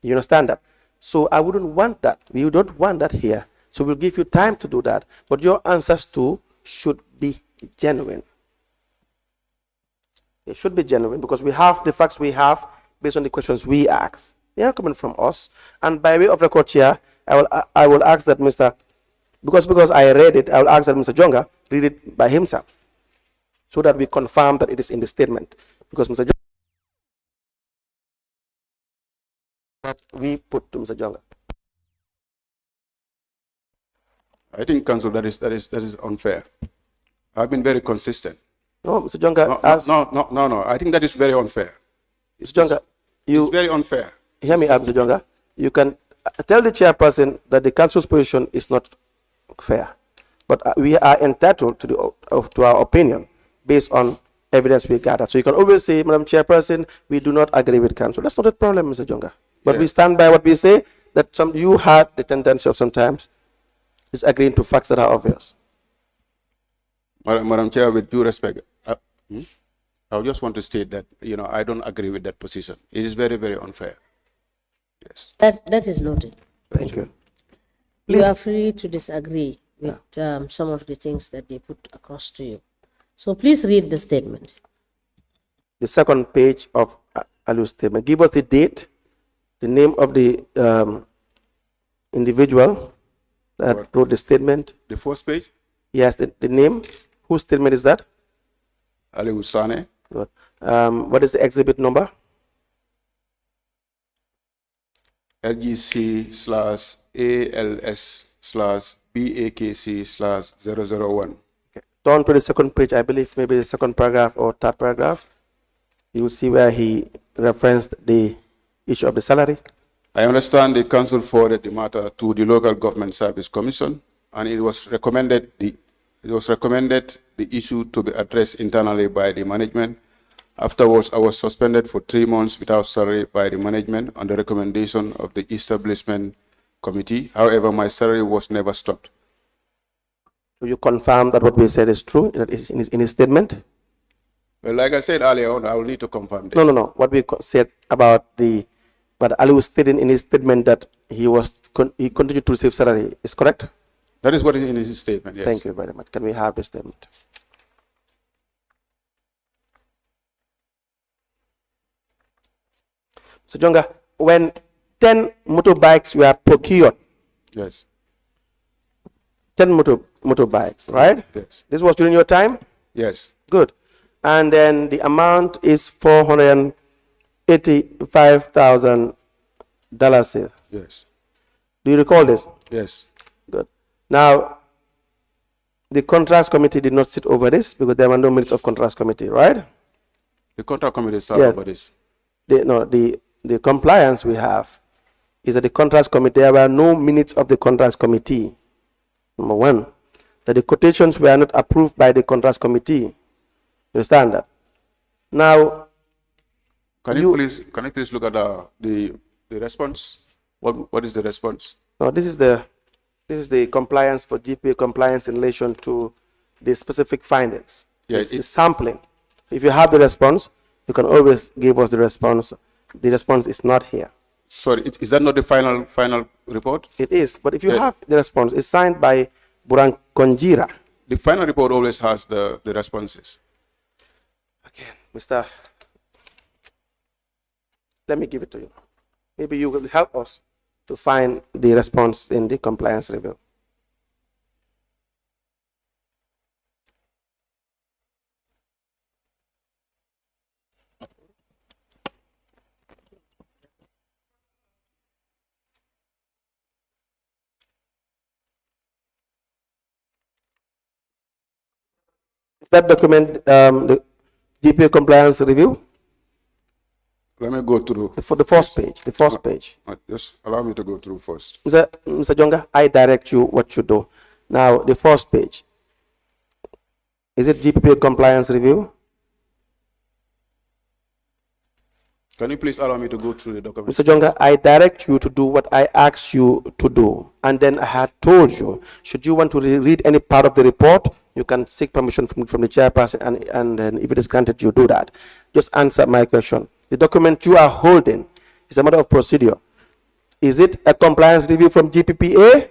S1: You understand that? So I wouldn't want that. We don't want that here. So we'll give you time to do that. But your answers too should be genuine. It should be genuine because we have the facts we have based on the questions we ask. They are coming from us. And by way of record here, I will ask that because I read it, I will ask that Mr. Jonga read it by himself so that we confirm that it is in the statement. Because Mr. Jonga, that we put to Mr. Jonga.
S3: I think, Council, that is unfair. I've been very consistent.
S1: No, Mr. Jonga.
S3: No. I think that is very unfair.
S1: Mr. Jonga,
S3: it's very unfair.
S1: Hear me out, Mr. Jonga. You can tell the chairperson that the council's position is not fair, but we are entitled to our opinion based on evidence we gathered. So you can always say, Madam Chairperson, we do not agree with council. That's not a problem, Mr. Jonga. But we stand by what we say, that you had the tendency of sometimes disagreeing to facts that are obvious.
S3: Madam Chair, with due respect, I just want to state that, I don't agree with that position. It is very, very unfair. Yes.
S4: That is noted.
S1: Thank you.
S4: You
S1: Please.
S4: are free to disagree with some of the things that they put across to you. So please read the statement.
S1: The second page of Alu's statement. Give us the date, the name of the individual that wrote the statement.
S3: The first page,
S1: Yes, the name. Whose statement is that?
S3: Ali Usane,
S1: Good. What is the exhibit number?
S3: LGC/ALS/BAKC/001.
S1: Okay. Turn to the second page, I believe maybe the second paragraph or third paragraph. You will see where he referenced the issue of the salary.
S3: I understand the council forwarded the matter to the Local Government Service Commission, and it was recommended the issue to be addressed internally by the management. Afterwards, I was suspended for 3 months without salary by the management on the recommendation of the establishment committee. However, my salary was never stopped.
S1: So you confirm that what we said is true, that is in his statement?
S3: Well, like I said earlier on, I will need to confirm this.
S1: No. What we said about but Ali was stating in his statement that he continued to receive salary. Is correct?
S3: That is what is in his statement, yes.
S1: Thank you very much. Can we have the statement? So Jonga, when 10 motorbikes were procured,
S3: Yes,
S1: 10 motorbikes, right?
S3: yes,
S1: This was during your time?
S3: yes,
S1: Good. And then the amount is $485,000.
S3: yes,
S1: Do you recall this?
S3: yes.
S1: Good. Now, the contracts committee did not sit over this because there were no minutes of contracts committee, right?
S3: The contract committee sat
S1: Yes.
S3: over this.
S1: The compliance we have is that the contracts committee, there were no minutes of the contracts committee. Number one, that the quotations were not approved by the contracts committee. You understand that? Now,
S3: Can you please look at the response? What is the response?
S1: now this is the compliance for GPA compliance in relation to the specific findings.
S3: Yeah,
S1: It's sampling. If you have the response, you can always give us the response. The response is not here.
S3: Sorry, is that not the final report?
S1: It is, but if you have the response, it's signed by Burang Konjira.
S3: The final report always has the responses.
S1: Again, Mr. Let me give it to you. Maybe you will help us to find the response in the compliance review. Is that document the GPA compliance review?
S3: Let me go through.
S1: For the first page,
S3: Just allow me to go through first.
S1: Mr. Jonga, I direct you what you do. Now, the first page. Is it GPA compliance review?
S3: Can you please allow me to go through the document?
S1: Mr. Jonga, I direct you to do what I asked you to do. And then I had told you, should you want to read any part of the report, you can seek permission from the chairperson, and then if it is granted, you do that. Just answer my question. The document you are holding is a matter of procedure. Is it a compliance review from GPPA?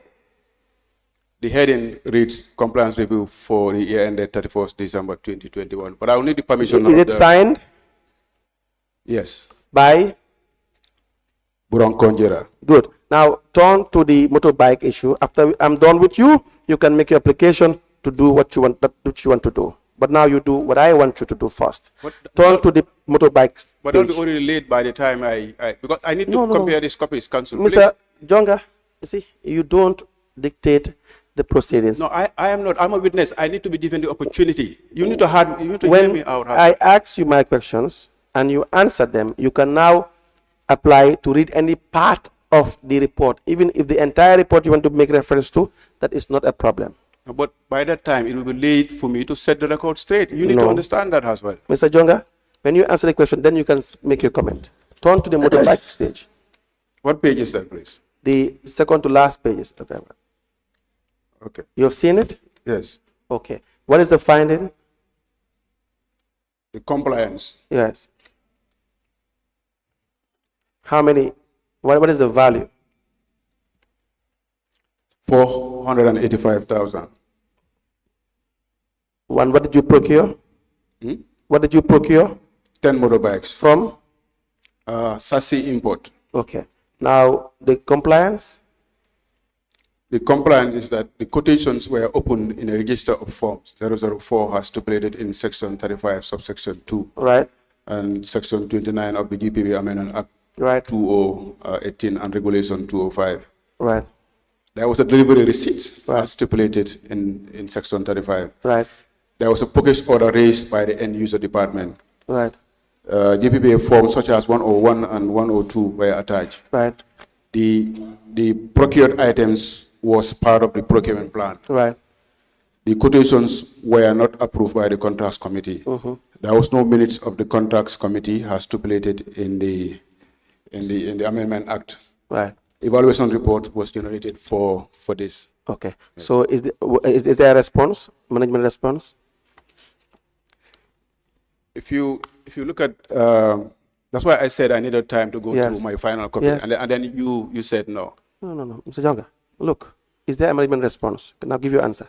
S3: The heading reads compliance review for the year ended 31st December 2021. But I will need the permission
S1: Is it signed
S3: Yes.
S1: by?
S3: Burang Konjera.
S1: Good. Now turn to the motorbike issue. After I'm done with you, you can make your application to do what you want to do. But now you do what I want you to do first. Turn to the motorbikes.
S3: But it'll be already late by the time because I need to compare these copies, Council.
S1: Mr. Jonga, you see, you don't dictate the proceedings.
S3: No, I am not. I'm a witness. I need to be given the opportunity. You need to hear
S1: When
S3: me out.
S1: I ask you my questions and you answer them, you can now apply to read any part of the report. Even if the entire report you want to make reference to, that is not a problem.
S3: But by that time, it will be late for me to set the record straight. You need to understand that as well.
S1: Mr. Jonga, when you answer the question, then you can make your comment. Turn to the motorbike stage.
S3: What page is that, please?
S1: The second to last page is that.
S3: Okay.
S1: You have seen it?
S3: Yes.
S1: Okay. What is the finding?
S3: The compliance,
S1: Yes. How many? What is the value?
S3: 485,000.
S1: One, what did you procure? What did you procure?
S3: 10 motorbikes.
S1: From?
S3: Sassi import.
S1: Okay. Now, the compliance?
S3: The compliance is that the quotations were opened in a register of forms. 004 has stipulated in section 35, subsection 2.
S1: Right.
S3: And section 29 of the GPB Amendment Act
S1: Right.
S3: 2018 and Regulation 205.
S1: Right.
S3: There was a delivery receipt
S1: Right.
S3: as stipulated in section 35.
S1: Right.
S3: There was a purchase order raised by the end user department.
S1: Right.
S3: GPPA forms such as 101 and 102 were attached.
S1: Right.
S3: The procured items was part of the procurement plan.
S1: Right.
S3: The quotations were not approved by the contracts committee. There was no minutes of the contracts committee as stipulated in the Amendment Act.
S1: Right.
S3: Evaluation report was generated for this.
S1: Okay. So is there a response, management response?
S3: If you look at, that's why I said I needed time to go
S1: Yes.
S3: through my final copy,
S1: Yes.
S3: and then you said no.
S1: No. Mr. Jonga, look, is there a management response? Can I give you answer?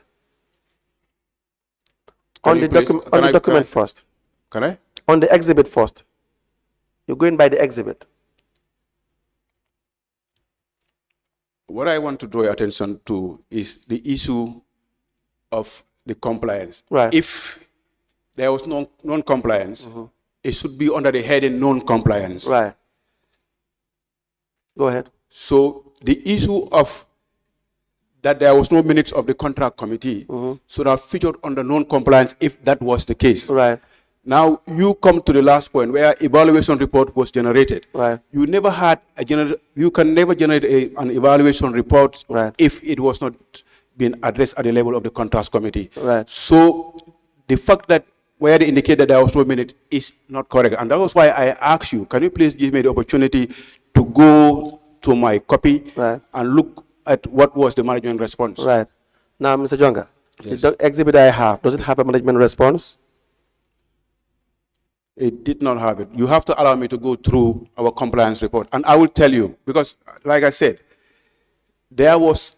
S1: On the document first.
S3: Can I?
S1: On the exhibit first. You're going by the exhibit.
S3: What I want to draw your attention to is the issue of the compliance.
S1: Right.
S3: If there was non-compliance, it should be under the heading non-compliance.
S1: Right. Go ahead.
S3: So the issue of that there was no minutes of the contract committee should have featured under non-compliance if that was the case.
S1: Right.
S3: Now you come to the last point where evaluation report was generated.
S1: Right.
S3: You never had you can never generate an evaluation report
S1: Right.
S3: if it was not being addressed at the level of the contracts committee.
S1: Right.
S3: So the fact that where they indicate that there was no minute is not correct. And that was why I asked you, can you please give me the opportunity to go to my copy
S1: Right.
S3: and look at what was the management response?
S1: Right. Now, Mr. Jonga,
S3: Yes.
S1: the exhibit I have, does it have a management response?
S3: It did not have it. You have to allow me to go through our compliance report. And I will tell you, because like I said, there was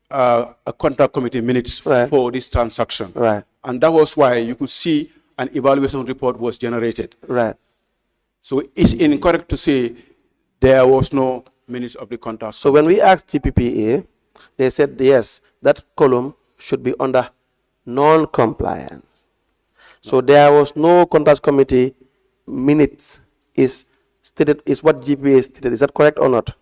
S3: a contract committee minutes
S1: Right.
S3: for this transaction.
S1: Right.
S3: And that was why you could see an evaluation report was generated.
S1: Right.
S3: So it's incorrect to say there was no minutes of the contract.
S1: So when we asked GPPA, they said yes, that column should be under non-compliance. So there was no contract committee minutes is stated, is what GPPA stated. Is that correct or not?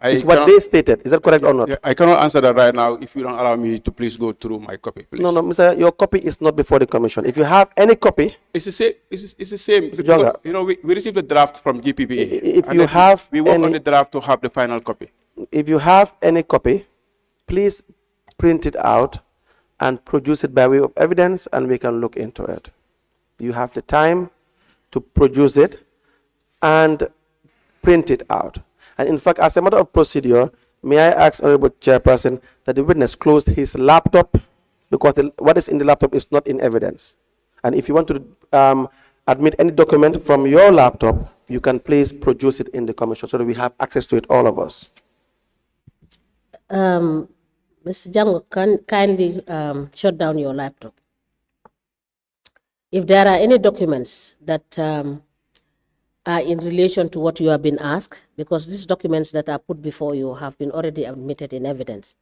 S1: Is what they stated. Is that correct or not?
S3: I cannot answer that right now if you don't allow me to please go through my copy, please.
S1: No, Mr. Your copy is not before the commission. If you have any copy,
S3: It's the same. It's the same.
S1: Mr. Jonga.
S3: You know, we received the draft from GPPA.
S1: If
S3: and
S1: you
S3: then
S1: have
S3: we work on
S1: any-
S3: the draft to have the final copy.
S1: if you have any copy, please print it out and produce it by way of evidence, and we can look into it. You have the time to produce it and print it out. And in fact, as a matter of procedure, may I ask Honorable Chairperson that the witness closed his laptop, because what is in the laptop is not in evidence. And if you want to admit any document from your laptop, you can please produce it in the commission so that we have access to it, all of us.
S4: Mr. Jango, kindly shut down your laptop. If there are any documents that are in relation to what you have been asked, because these documents that are put before you have been already admitted in evidence,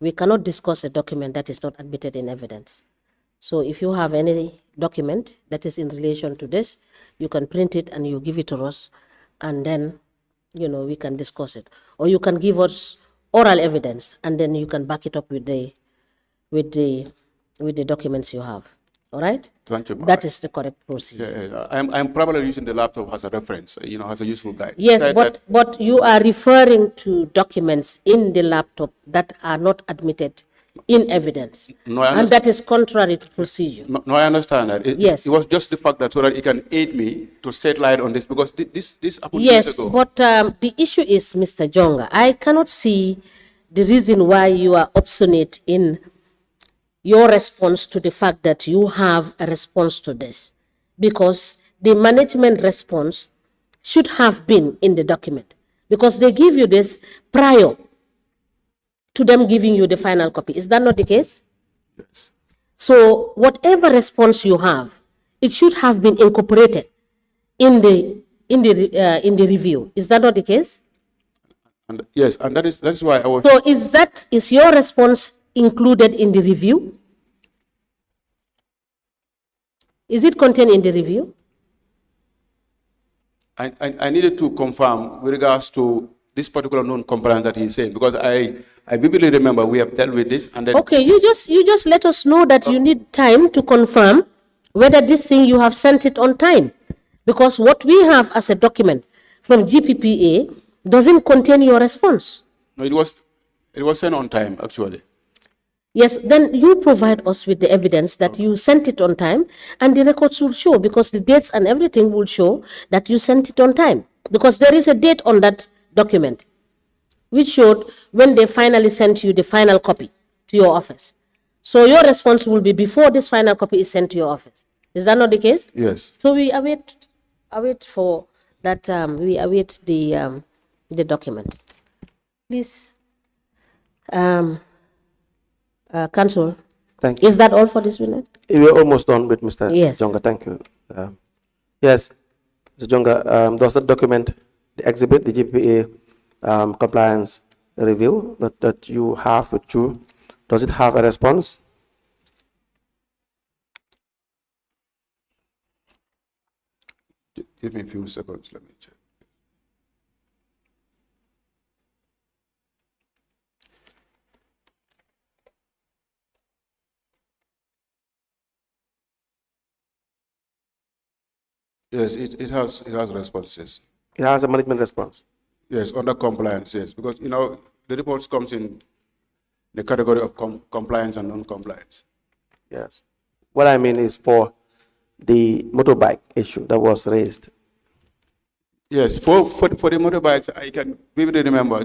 S4: we cannot discuss a document that is not admitted in evidence. So if you have any document that is in relation to this, you can print it and you give it to us, and then, you know, we can discuss it. Or you can give us oral evidence, and then you can back it up with the documents you have. All right?
S3: Thank you.
S4: That is the correct procedure.
S3: Yeah, I'm probably using the laptop as a reference, you know, as a useful guide.
S4: Yes,
S3: Besides
S4: but,
S3: that-
S4: but you are referring to documents in the laptop that are not admitted in evidence.
S3: No, I
S4: And that is contrary to procedure.
S3: No, I understand that.
S4: Yes.
S3: It was just the fact that so that it can aid me to shed light on this, because this happened years
S4: Yes,
S3: ago.
S4: but the issue is, Mr. Jonga, I cannot see the reason why you are obstinate in your response to the fact that you have a response to this, because the management response should have been in the document, because they give you this prior to them giving you the final copy. Is that not the case?
S3: Yes.
S4: So whatever response you have, it should have been incorporated in the review. Is that not the case?
S3: And yes, and that's why I was.
S4: So is your response included in the review? Is it contained in the review?
S3: I needed to confirm with regards to this particular non-compliance that he's saying, because I vividly remember we have dealt with this, and then.
S4: Okay, you just let us know that you need time to confirm whether this thing you have sent it on time, because what we have as a document from GPPA doesn't contain your response.
S3: No, it was sent on time, actually.
S4: Yes, then you provide us with the evidence that you sent it on time, and the records will show, because the dates and everything will show that you sent it on time, because there is a date on that document which showed when they finally sent you the final copy to your office. So your response will be before this final copy is sent to your office. Is that not the case?
S3: Yes.
S4: So we await for that. We await the document. Please, Council.
S1: Thank you.
S4: Is that all for this minute?
S1: We're almost done with Mr.
S4: Yes.
S1: Jonga. Thank you. Yes, Mr. Jonga, does that document, the exhibit, the GPA compliance review that you have with you, does it have a response?
S3: Give me a few seconds, let me check. Yes, it has responses.
S1: It has a management response.
S3: Yes, under compliance, yes, because the reports comes in the category of compliance and non-compliance.
S1: Yes. What I mean is for the motorbike issue that was raised.
S3: Yes, for the motorbikes, I can vividly remember.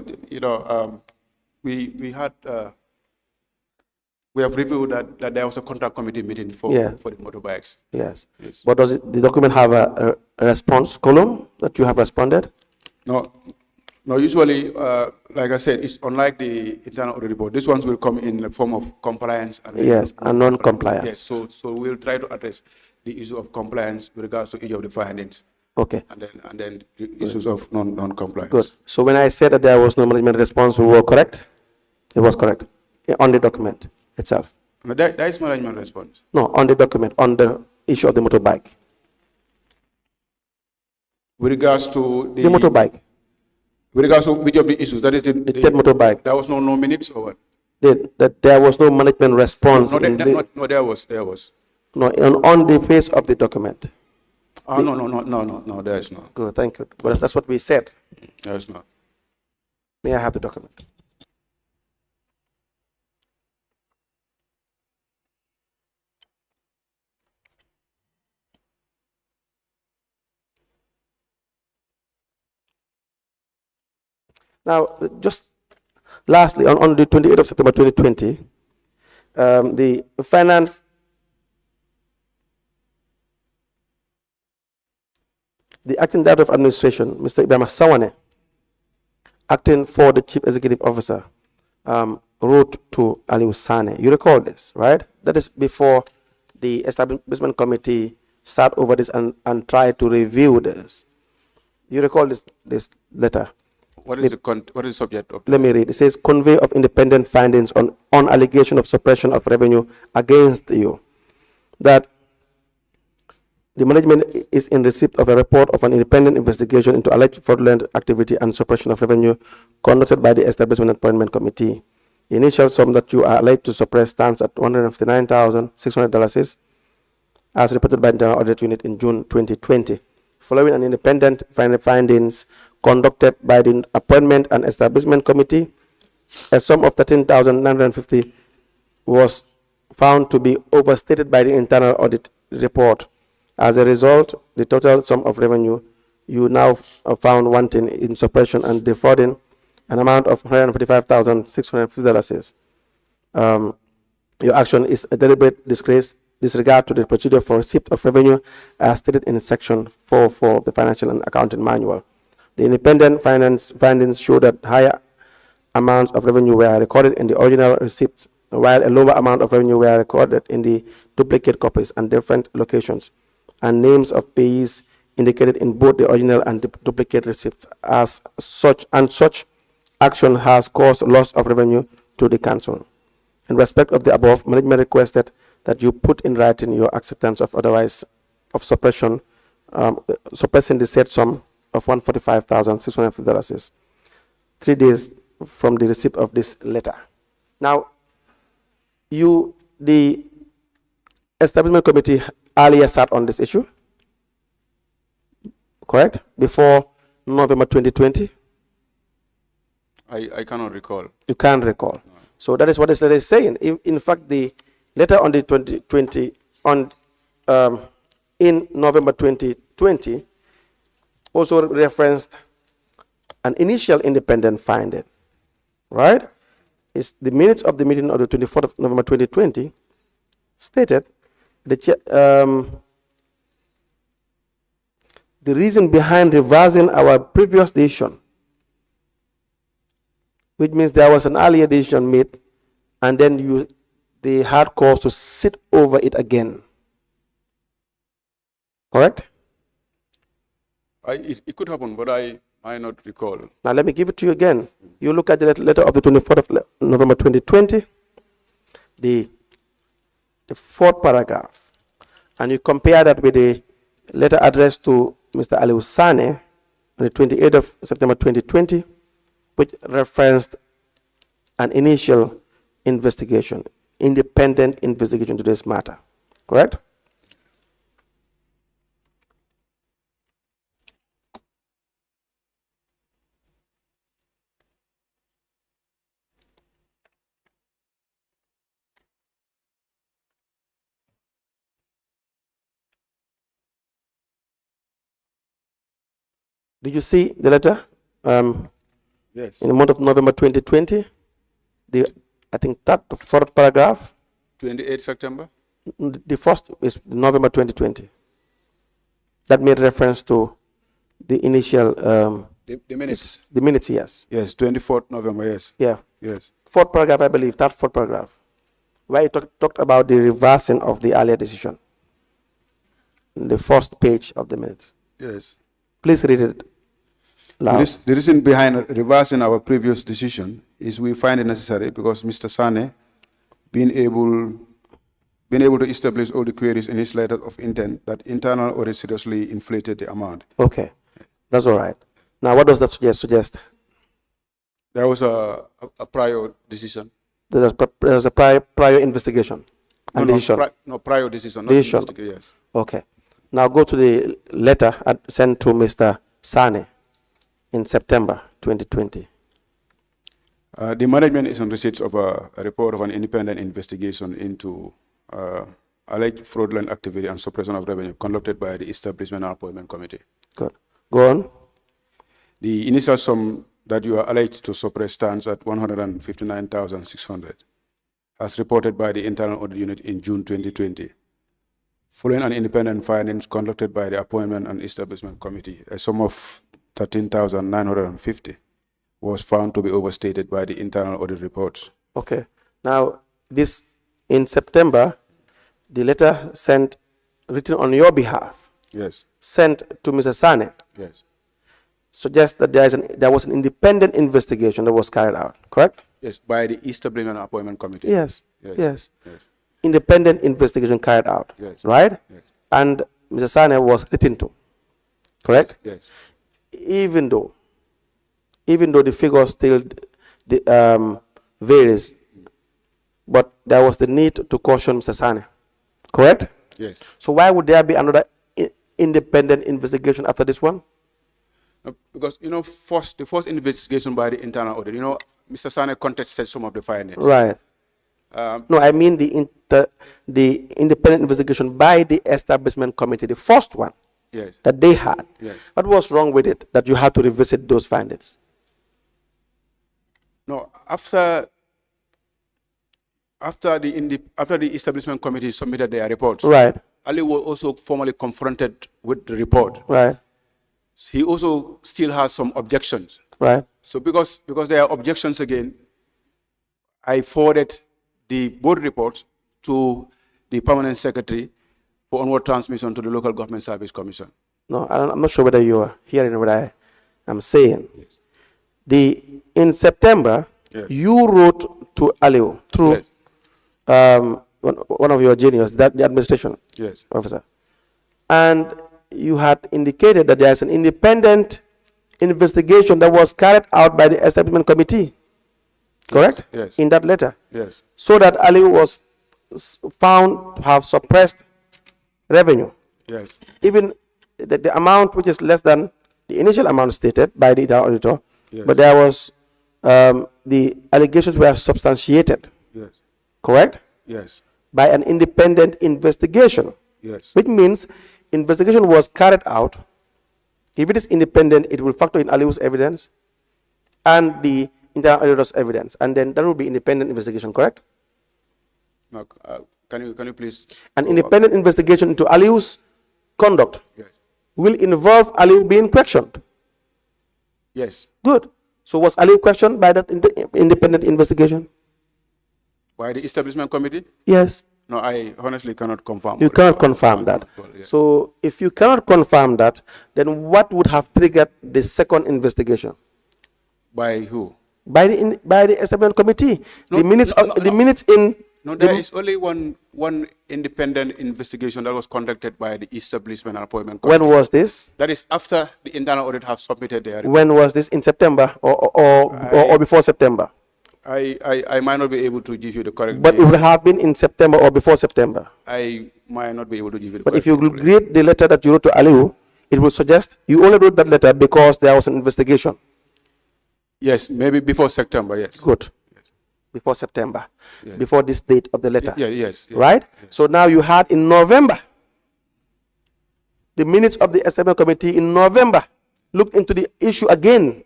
S3: We have reviewed that there was a contact committee meeting for the motorbikes.
S1: Yes.
S3: Yes.
S1: But does the document have a response column that you have responded?
S3: No. Usually, like I said, it's unlike the internal audit report. These ones will come in the form of compliance
S1: and non-compliance.
S3: Yes. So we'll try to address the issue of compliance with regards to each of the findings.
S1: Okay.
S3: And then the issues of non-compliance.
S1: Good. So when I said that there was no management response, we were correct? It was correct on the document itself.
S3: No, there is management response.
S1: No, on the document, on the issue of the motorbike.
S3: With regards to
S1: the motorbike.
S3: With regards to which of the issues? That is the
S1: motorbike.
S3: There was no minutes or what?
S1: That there was no management response.
S3: No, there was.
S1: No, on the face of the document.
S3: No, there is not.
S1: Good, thank you. But that's what we said.
S3: There is not.
S1: May I have the document? Now, just lastly, on the 28th of September 2020, the acting director of administration, Mr. Ibrahim Sawane, acting for the chief executive officer, wrote to Ali Sane. You recall this, right? That is before the establishment committee sat over this and tried to review this. You recall this letter?
S3: What is the subject of?
S1: Let me read. It says, convey of independent findings on allegation of suppression of revenue against you. That the management is in receipt of a report of an independent investigation into alleged fraudulent activity and suppression of revenue conducted by the Establishment Appointment Committee. The initial sum that you are alleged to suppress stands at $159,600 as reported by the Internal Audit Unit in June 2020. Following an independent findings conducted by the Appointment and Establishment Committee, a sum of $13,950 was found to be overstated by the internal audit report. As a result, the total sum of revenue you now found wanting in suppression and defrauding an amount of $145,650. Your action is a deliberate disregard to the procedure for receipt of revenue as stated in section 4.4 of the Financial and Accounting Manual. The independent findings show that higher amounts of revenue were recorded in the original receipts, while a lower amount of revenue were recorded in the duplicate copies and different locations, and names of payees indicated in both the original and duplicate receipts. As such action has caused loss of revenue to the council. In respect of the above, management requested that you put in writing your acceptance of otherwise of suppressing the said sum of $145,650 3 days from the receipt of this letter. Now, the establishment committee earlier sat on this issue, correct? Before November 2020?
S3: I cannot recall.
S1: You can't recall. No. So that is what this letter is saying. In fact, the letter on the 2020 in November 2020 also referenced an initial independent finding, right? It's the minutes of the meeting of the 24th of November 2020 stated the reason behind reversing our previous decision, which means there was an earlier decision made and then they had cause to sit over it again. Correct?
S3: It could happen, but I might not recall.
S1: Now let me give it to you again. You look at the letter of the 24th of November 2020, the fourth paragraph, and you compare that with the letter addressed to Mr. Ali Sane on the 28th of September 2020, which referenced an initial investigation, independent investigation to this matter. Correct? Did you see the letter?
S3: Yes.
S1: In the month of November 2020, I think that the fourth paragraph.
S3: 28 September?
S1: The first is November 2020. That made reference to the initial.
S3: The minutes.
S1: The minutes, yes.
S3: Yes, 24th November, yes.
S1: Yeah.
S3: Yes.
S1: Fourth paragraph, I believe, that fourth paragraph, where it talked about the reversing of the earlier decision. The first page of the minutes.
S3: Yes.
S1: Please read it loud.
S3: The reason behind reversing our previous decision is we find it necessary because Mr. Sane, being able to establish all the queries in his letter of intent that internal audit seriously inflated the amount.
S1: Okay, that's all right. Now, what does that suggest?
S3: There was a prior decision.
S1: There was a prior investigation and decision.
S3: Prior decision, not
S1: decision.
S3: investigation, yes.
S1: Okay. Now go to the letter sent to Mr. Sane in September 2020.
S3: The management is on receipt of a report of an independent investigation into alleged fraudulent activity and suppression of revenue conducted by the Establishment and Appointment Committee.
S1: Good. Go on.
S3: The initial sum that you are alleged to suppress stands at $159,600, as reported by the Internal Audit Unit in June 2020. Following an independent findings conducted by the Appointment and Establishment Committee, a sum of $13,950 was found to be overstated by the internal audit reports.
S1: Okay. Now, this in September, the letter written on your behalf,
S3: yes,
S1: sent to Mr. Sane,
S3: yes,
S1: suggests that there was an independent investigation that was carried out, correct?
S3: Yes, by the Establishment and Appointment Committee.
S1: Yes,
S3: yes,
S1: yes.
S3: yes.
S1: Independent investigation carried out,
S3: yes,
S1: right?
S3: Yes.
S1: And Mr. Sane was written to, correct?
S3: Yes.
S1: Even though the figure still varies, but there was the need to caution Mr. Sane, correct?
S3: Yes.
S1: So why would there be another independent investigation after this one?
S3: Because, the first investigation by the internal audit, Mr. Sane contested some of the findings.
S1: Right. No, I mean the independent investigation by the establishment committee, the first one,
S3: yes,
S1: that they had.
S3: Yes.
S1: What was wrong with it that you had to revisit those findings?
S3: No, after after the establishment committee submitted their reports,
S1: Right,
S3: Ali was also formally confronted with the report.
S1: right,
S3: He also still has some objections.
S1: right.
S3: So because there are objections again, I forwarded the board reports to the permanent secretary for onward transmission to the local government service commission.
S1: No, I'm not sure whether you are hearing what I am saying. In September,
S3: Yes.
S1: you wrote to Aliu through
S3: Yes.
S1: one of your juniors, that the administration
S3: Yes.
S1: officer, and you had indicated that there is an independent investigation that was carried out by the establishment committee. Correct?
S3: Yes.
S1: In that letter.
S3: Yes.
S1: So that Ali was found to have suppressed revenue.
S3: Yes.
S1: Even the amount which is less than the initial amount stated by the internal auditor,
S3: Yes.
S1: but there was the allegations were substantiated.
S3: Yes.
S1: Correct?
S3: Yes.
S1: By an independent investigation.
S3: Yes.
S1: Which means investigation was carried out. If it is independent, it will factor in Aliu's evidence and the internal auditor's evidence, and then that will be independent investigation, correct?
S3: Now, can you please?
S1: An independent investigation into Aliu's conduct
S3: Yes.
S1: will involve Aliu being questioned.
S3: Yes.
S1: Good. So was Aliu questioned by that independent investigation?
S3: By the establishment committee?
S1: Yes.
S3: No, I honestly cannot confirm.
S1: You cannot confirm that.
S3: Yes.
S1: So if you cannot confirm that, then what would have triggered the second investigation?
S3: By who?
S1: By the establishment committee.
S3: No,
S1: the minutes
S3: no, no,
S1: the
S3: no.
S1: minutes in
S3: No, there is only one independent investigation that was conducted by the establishment and appointment committee.
S1: when was this?
S3: That is after the internal audit have submitted their report.
S1: When was this? In September or before September?
S3: I might not be able to give you the correct
S1: But it
S3: date.
S1: would have been in September or before September.
S3: I might not be able to give you the
S1: But
S3: correct
S1: if you
S3: date.
S1: read the letter that you wrote to Aliu, it will suggest you only wrote that letter because there was an investigation.
S3: Yes, maybe before September, yes.
S1: Good. Before September.
S3: Yes.
S1: Before this date of the letter.
S3: Yes.
S1: Right? So now you had in November, the minutes of the establishment committee in November looked into the issue again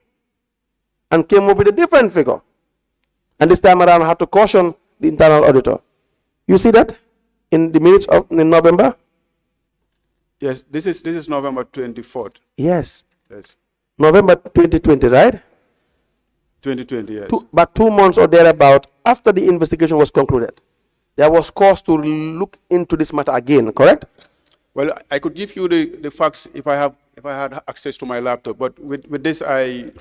S1: and came up with a different figure. And this time around had to caution the internal auditor. You see that in the minutes of in November?
S3: Yes, this is November 24th.
S1: Yes.
S3: Yes.
S1: November 2020, right?
S3: 2020, yes.
S1: But 2 months or thereabout after the investigation was concluded, there was cause to look into this matter again, correct?
S3: Well, I could give you the facts if I had access to my laptop, but with this I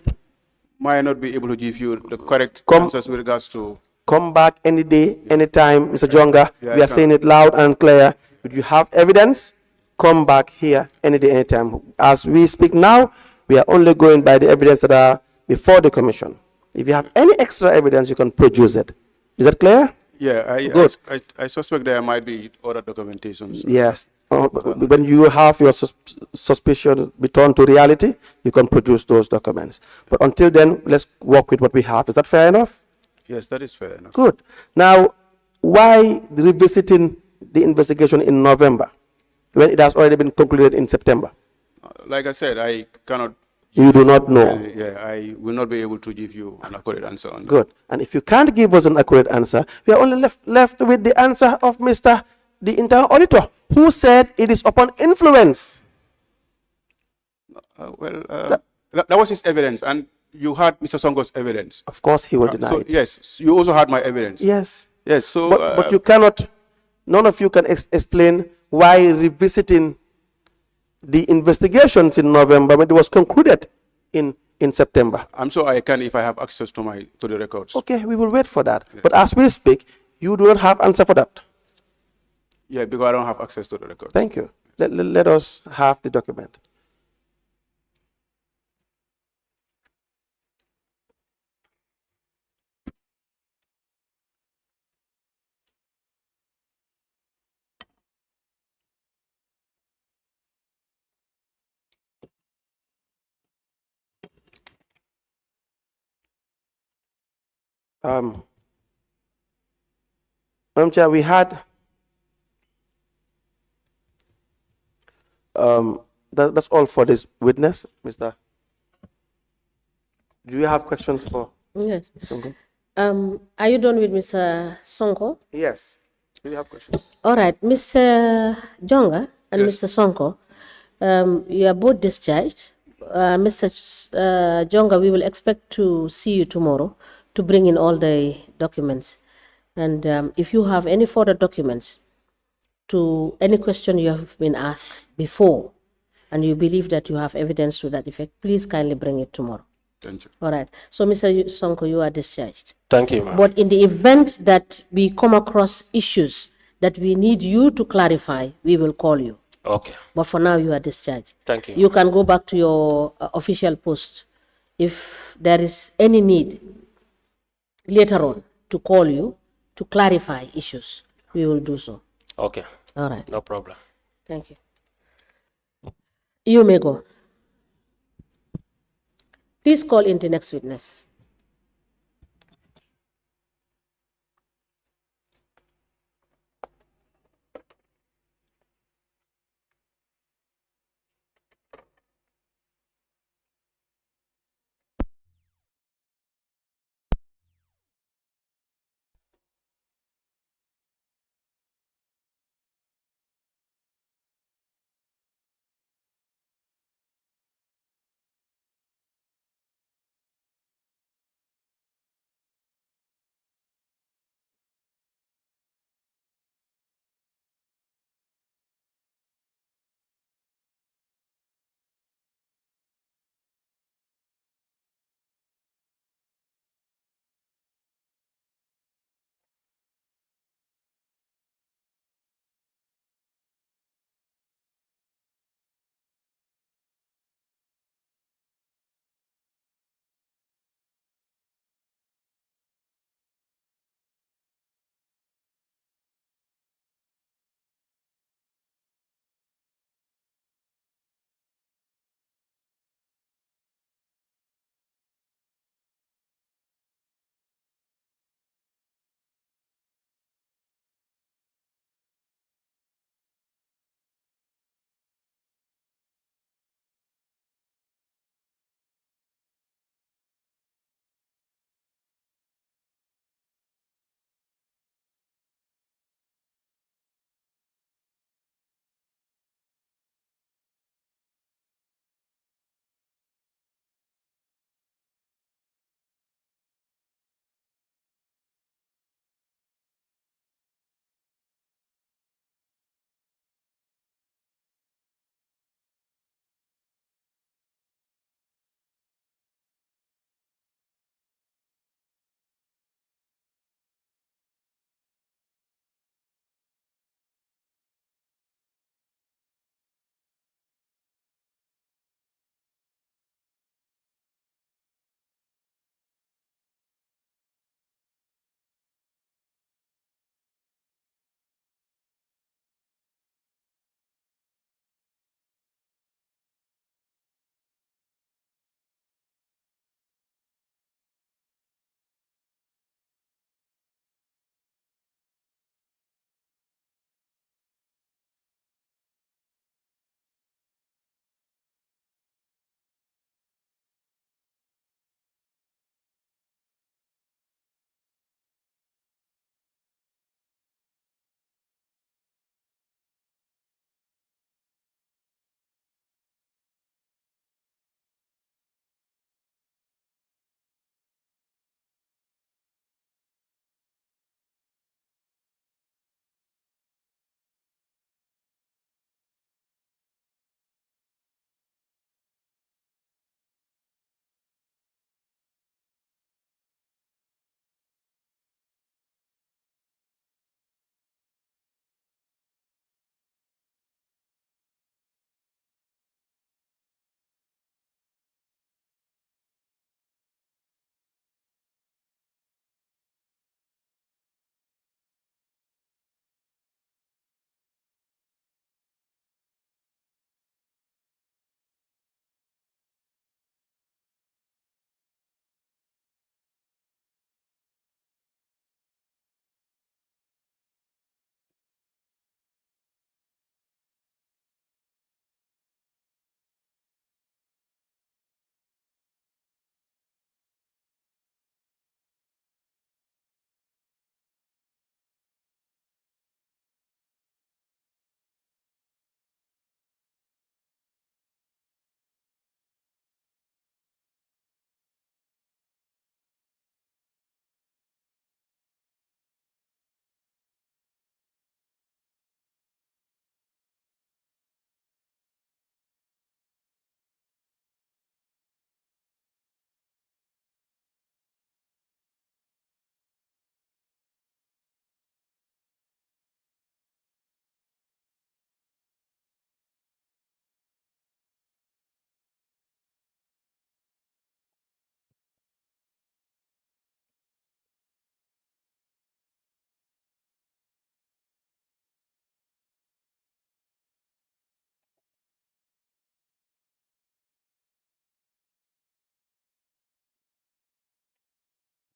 S3: might not be able to give you the correct answers with regards to.
S1: Come back any day, anytime, Mr. Jonga.
S3: Yeah,
S1: We
S3: I
S1: are
S3: can.
S1: saying it loud and clear. If you have evidence, come back here any day, anytime. As we speak now, we are only going by the evidence that are before the commission. If you have any extra evidence, you can produce it. Is that clear?
S3: Yeah,
S1: Good.
S3: I suspect there might be other documentations.
S1: Yes. When you have your suspicion be turned to reality, you can produce those documents. But until then, let's work with what we have. Is that fair enough?
S3: Yes, that is fair enough.
S1: Good. Now, why revisiting the investigation in November when it has already been concluded in September?
S3: Like I said, I cannot.
S1: You do not know.
S3: Yeah, I will not be able to give you an accurate answer on that.
S1: Good. And if you can't give us an accurate answer, we are only left with the answer of the internal auditor, who said it is upon influence.
S3: That was his evidence, and you had Mr. Sonko's evidence.
S1: Of course, he will deny
S3: So
S1: it.
S3: yes, you also had my evidence.
S1: Yes.
S3: Yes. So,
S1: But you cannot, none of you can explain why revisiting the investigations in November when it was concluded in September.
S3: I'm sure I can if I have access to the records.
S1: Okay, we will wait for that. But as we speak, you do not have answer for that.
S3: Yeah, because I don't have access to the records.
S1: Thank you. Let us have the document. Madam Chair, we had that's all for this witness, Mr. Do you have questions for
S4: Yes.
S1: Sonko.
S4: Are you done with Mr. Sonko?
S1: Yes. Do you have questions?
S4: All right, Mr. Jonga and
S3: Yes.
S4: Mr. Sonko, you are both discharged. Mr. Jonga, we will expect to see you tomorrow to bring in all the documents. And if you have any further documents to any question you have been asked before, and you believe that you have evidence to that effect, please kindly bring it tomorrow.
S3: Thank you.
S4: All right. So, Mr. Sonko, you are discharged.
S2: Thank you, ma'am.
S4: But in the event that we come across issues that we need you to clarify, we will call you.
S2: Okay.
S4: But for now, you are discharged.
S2: Thank you.
S4: You can go back to your official post. If there is any need later on to call you to clarify issues, we will do so.
S2: Okay.
S4: All right.
S2: No problem.
S4: Thank you. You may go. Please call in the next witness.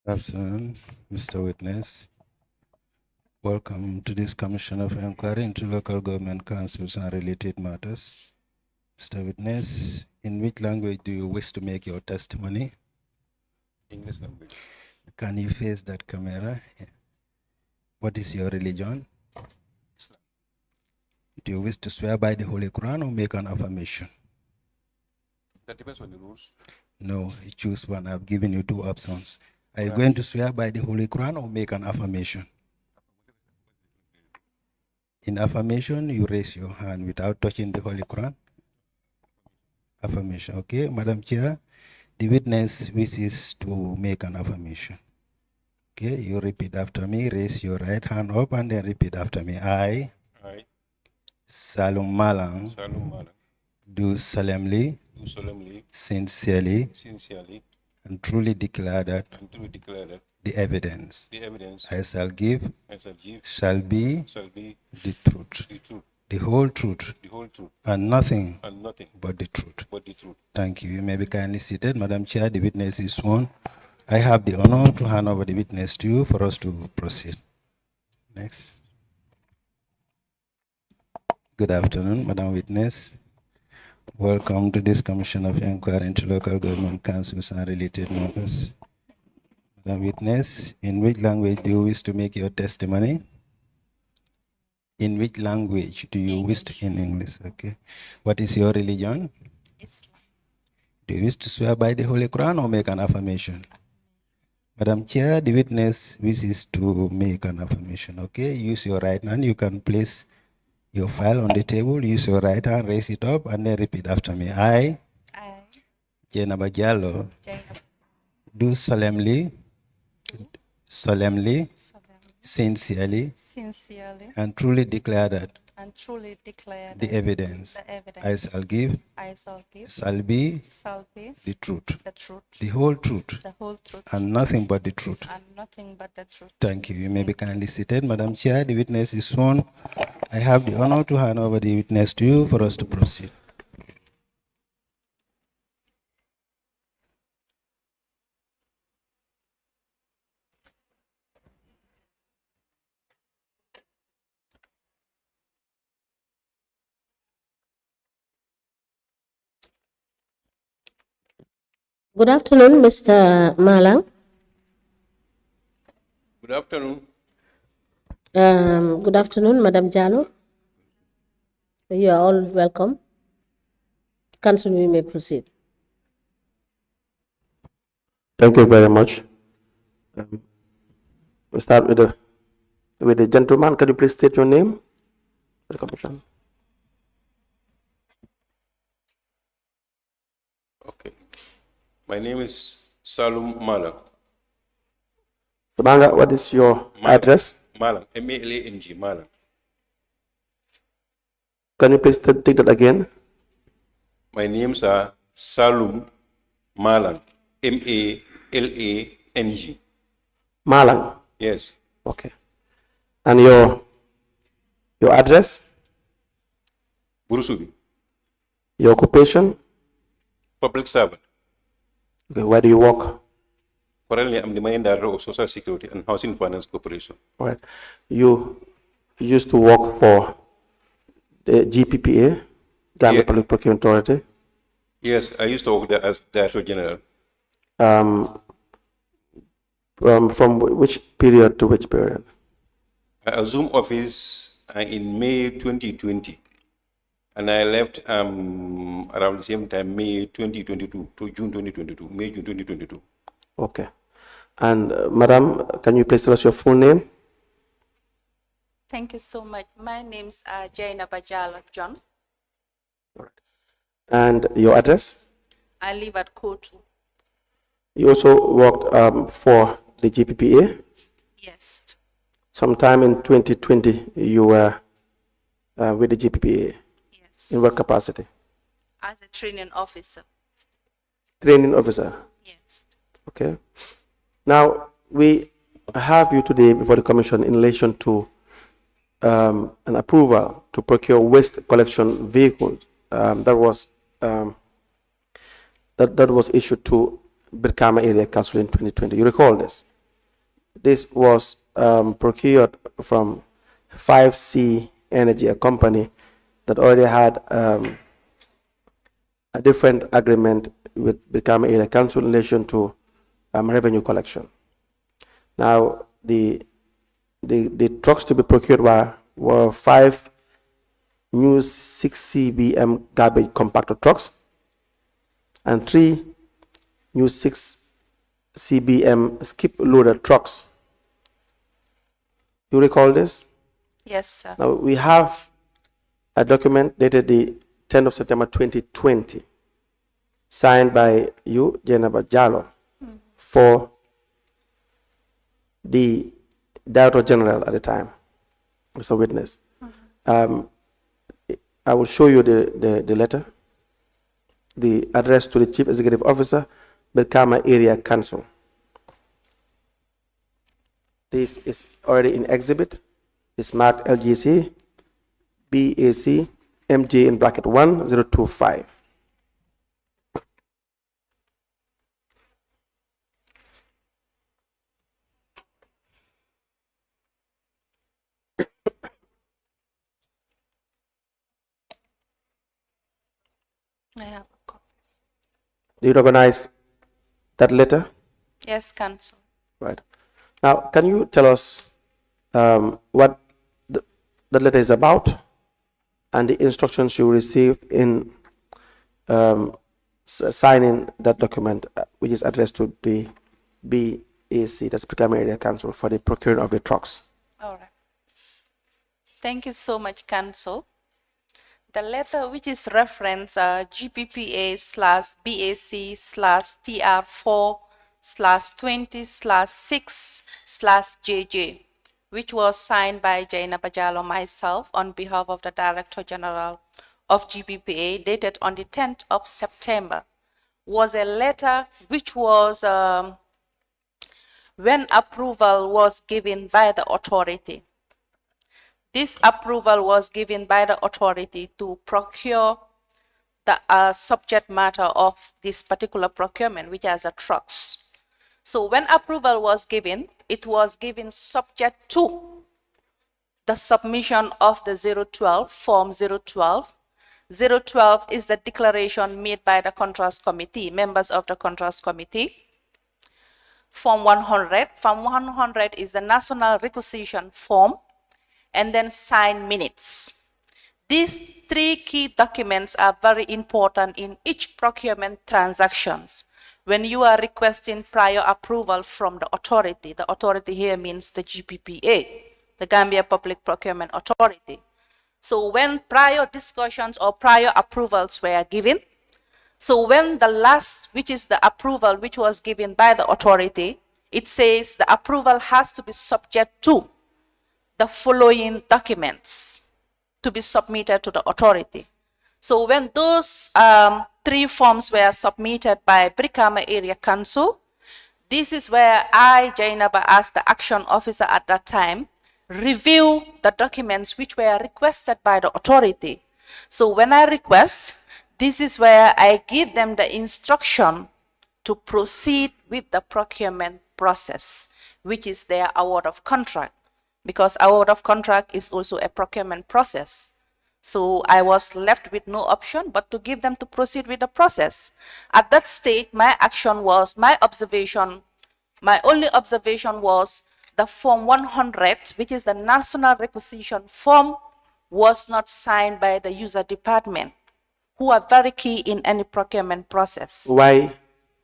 S5: Afternoon, Mr. Witness. Welcome to this Commission of Inquiry into Local Government Councils and Related Matters. Mr. Witness, in which language do you wish to make your testimony?
S3: English language.
S5: Can you face that camera? What is your religion?
S3: Islam.
S5: Do you wish to swear by the Holy Quran or make an affirmation?
S3: That depends on the rules.
S5: No, you choose one. I've given you two options. Are you going to swear by the Holy Quran or make an affirmation? In affirmation, you raise your hand without touching the Holy Quran. Affirmation, okay. Madam Chair, the witness wishes to make an affirmation. Okay, you repeat after me. Raise your right hand up and then repeat after me. I, Salum Malang, do solemnly, sincerely, and truly declare that the evidence I shall give shall be the truth, the whole truth, and nothing but the truth. Thank you. You may be kindly seated. Madam Chair, the witness is sworn. I have the honor to hand over the witness to you for us to proceed. Next. Good afternoon, Madam Witness. Welcome to this Commission of Inquiry into Local Government Councils and Related Matters. Madam Witness, in which language do you wish to make your testimony? In which language do you wish to? In English, okay. What is your religion?
S6: Islam.
S5: Do you wish to swear by the Holy Quran or make an affirmation? Madam Chair, the witness wishes to make an affirmation, okay? Use your right hand. You can place your file on the table. Use your right hand, raise it up, and then repeat after me. I, Jonga Sheriffo, do solemnly, sincerely, and truly declare that the evidence I shall give shall be the truth, the whole truth, and nothing but the truth. Thank you. You may be kindly seated. Madam Chair, the witness is sworn. I have the honor to hand over the witness to you for us to proceed.
S4: Good afternoon, Mr. Malang.
S3: Good afternoon.
S4: Good afternoon, Madam Jalo. You are all welcome. Council, we may proceed.
S1: Thank you very much. We start with the gentleman. Can you please state your name for the commission?
S3: Okay. My name is Salum Malang.
S1: Sabanga, what is your address?
S3: Malang, M-A-L-A-N-G, Malang.
S1: Can you please take that again?
S3: My names are Salum Malang, M-A-L-A-N-G.
S1: Malang.
S3: Yes.
S1: Okay. And your address?
S3: Burusubi,
S1: Your occupation?
S3: public servant.
S1: Okay, where do you work?
S3: Currently, I'm the main director of Social Security and Housing Finance Corporation.
S1: All right. You used to work for the GPPA, Gambia
S3: Yeah.
S1: Public Procurement Authority.
S3: Yes, I used to work there as Director General.
S1: From which period to which period?
S3: I assumed office in May 2020, and I left around the same time, May 2022 to June 2022, May, June 2022.
S1: Okay. And Madam, can you please tell us your full name?
S6: Thank you so much. My name's Jaina Bajala John.
S1: And your address?
S6: I live at Kotu.
S1: You also worked for the GPPA.
S6: Yes.
S1: Sometime in 2020, you were with the GPPA.
S6: Yes.
S1: In what capacity?
S6: As a training officer.
S1: Training officer.
S6: Yes.
S1: Okay. Now, we have you today before the commission in relation to an approval to procure waste collection vehicles that was issued to Birkama Area Council in 2020. You recall this? This was procured from 5C Energy, a company that already had a different agreement with Brikama Area Council in relation to revenue collection. Now, the trucks to be procured were 5 new 6 CBM garbage compactor trucks and 3 new 6 CBM skip loader trucks. You recall this?
S6: Yes, sir.
S1: Now, we have a document dated the 10th of September 2020, signed by you, Jenaba Jallo, for the Director General at the time, Mr. Witness. I will show you the letter, the address to the Chief Executive Officer, Brikama Area Council. This is already in exhibit. It's marked LGC B.A.C. MJ in bracket 1025.
S6: I have a copy.
S1: Do you recognize that letter?
S6: Yes, Council.
S1: Right. Now, can you tell us what the letter is about and the instructions you received in signing that document, which is addressed to the B.A.C., that's Brikama Area Council, for the procuring of the trucks?
S6: All right. Thank you so much, Council. The letter which is reference GPPA/BAC/TR4/20/6/JJ, which was signed by Jaina Bajalo myself on behalf of the Director General of GPPA, dated on the 10th of September, was a letter which was when approval was given by the authority. This approval was given by the authority to procure the subject matter of this particular procurement, which is the trucks. So when approval was given, it was given subject to the submission of the 012, Form 012. 012 is the declaration made by the Contrast Committee, members of the Contrast Committee. Form 100. Form 100 is the National Requisition Form, and then sign minutes. These 3 key documents are very important in each procurement transactions. When you are requesting prior approval from the authority here means the GPPA, the Gambia Public Procurement Authority. So when prior discussions or prior approvals were given, so when the last, which is the approval which was given by the authority, it says the approval has to be subject to the following documents to be submitted to the authority. So when those 3 forms were submitted by Brikama Area Council, this is where I, Jainaba, as the action officer at that time, review the documents which were requested by the authority. So when I request, this is where I give them the instruction to proceed with the procurement process, which is their award of contract, because award of contract is also a procurement process. So I was left with no option but to give them to proceed with the process. At that stage, my action was, my only observation was the Form 100, which is the National Requisition Form, was not signed by the user department, who are very key in any procurement process.
S1: Why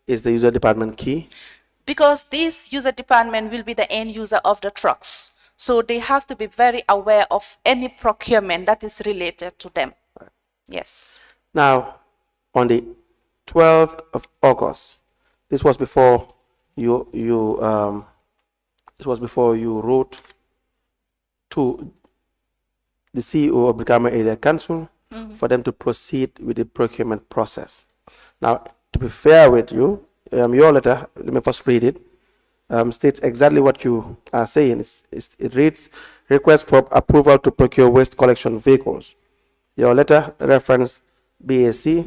S1: is the user department key?
S6: Because this user department will be the end user of the trucks. So they have to be very aware of any procurement that is related to them. Yes.
S1: Now, on the 12th of August, this was before you wrote to the CEO of Brikama Area Council for them to proceed with the procurement process. Now, to be fair with you, your letter, let me first read it, states exactly what you are saying. It reads, request for approval to procure waste collection vehicles. Your letter reference BAC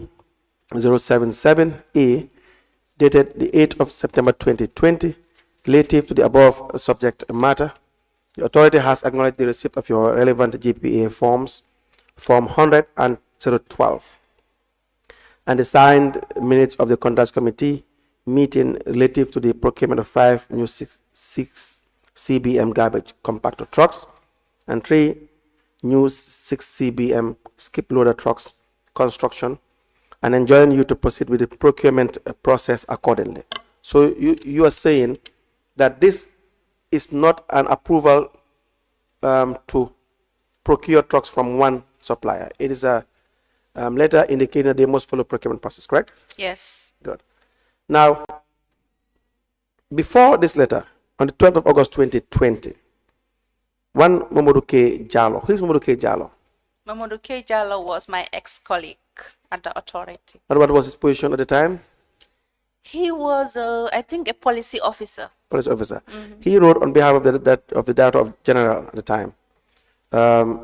S1: 077A, dated the 8th of September 2020, relative to the above subject matter. The authority has acknowledged the receipt of your relevant GPA forms, Form 100 and 012, and the signed minutes of the Contracts Committee meeting relative to the procurement of 5 new 6 CBM garbage compactor trucks and 3 new 6 CBM skip loader trucks construction, and enjoin you to proceed with the procurement process accordingly. So you are saying that this is not an approval to procure trucks from one supplier. It is a letter indicating that they must follow procurement process, correct?
S6: Yes.
S1: Good. Now, before this letter, on the 12th of August 2020, one Mamadou K. Jallo. Who is Mamadou K. Jallo?
S6: Mamadou K. Jallo was my ex-colleague at the authority.
S1: And what was his position at the time?
S6: He was, I think, a policy officer.
S1: Police officer. He wrote on behalf of the Director of General at the time.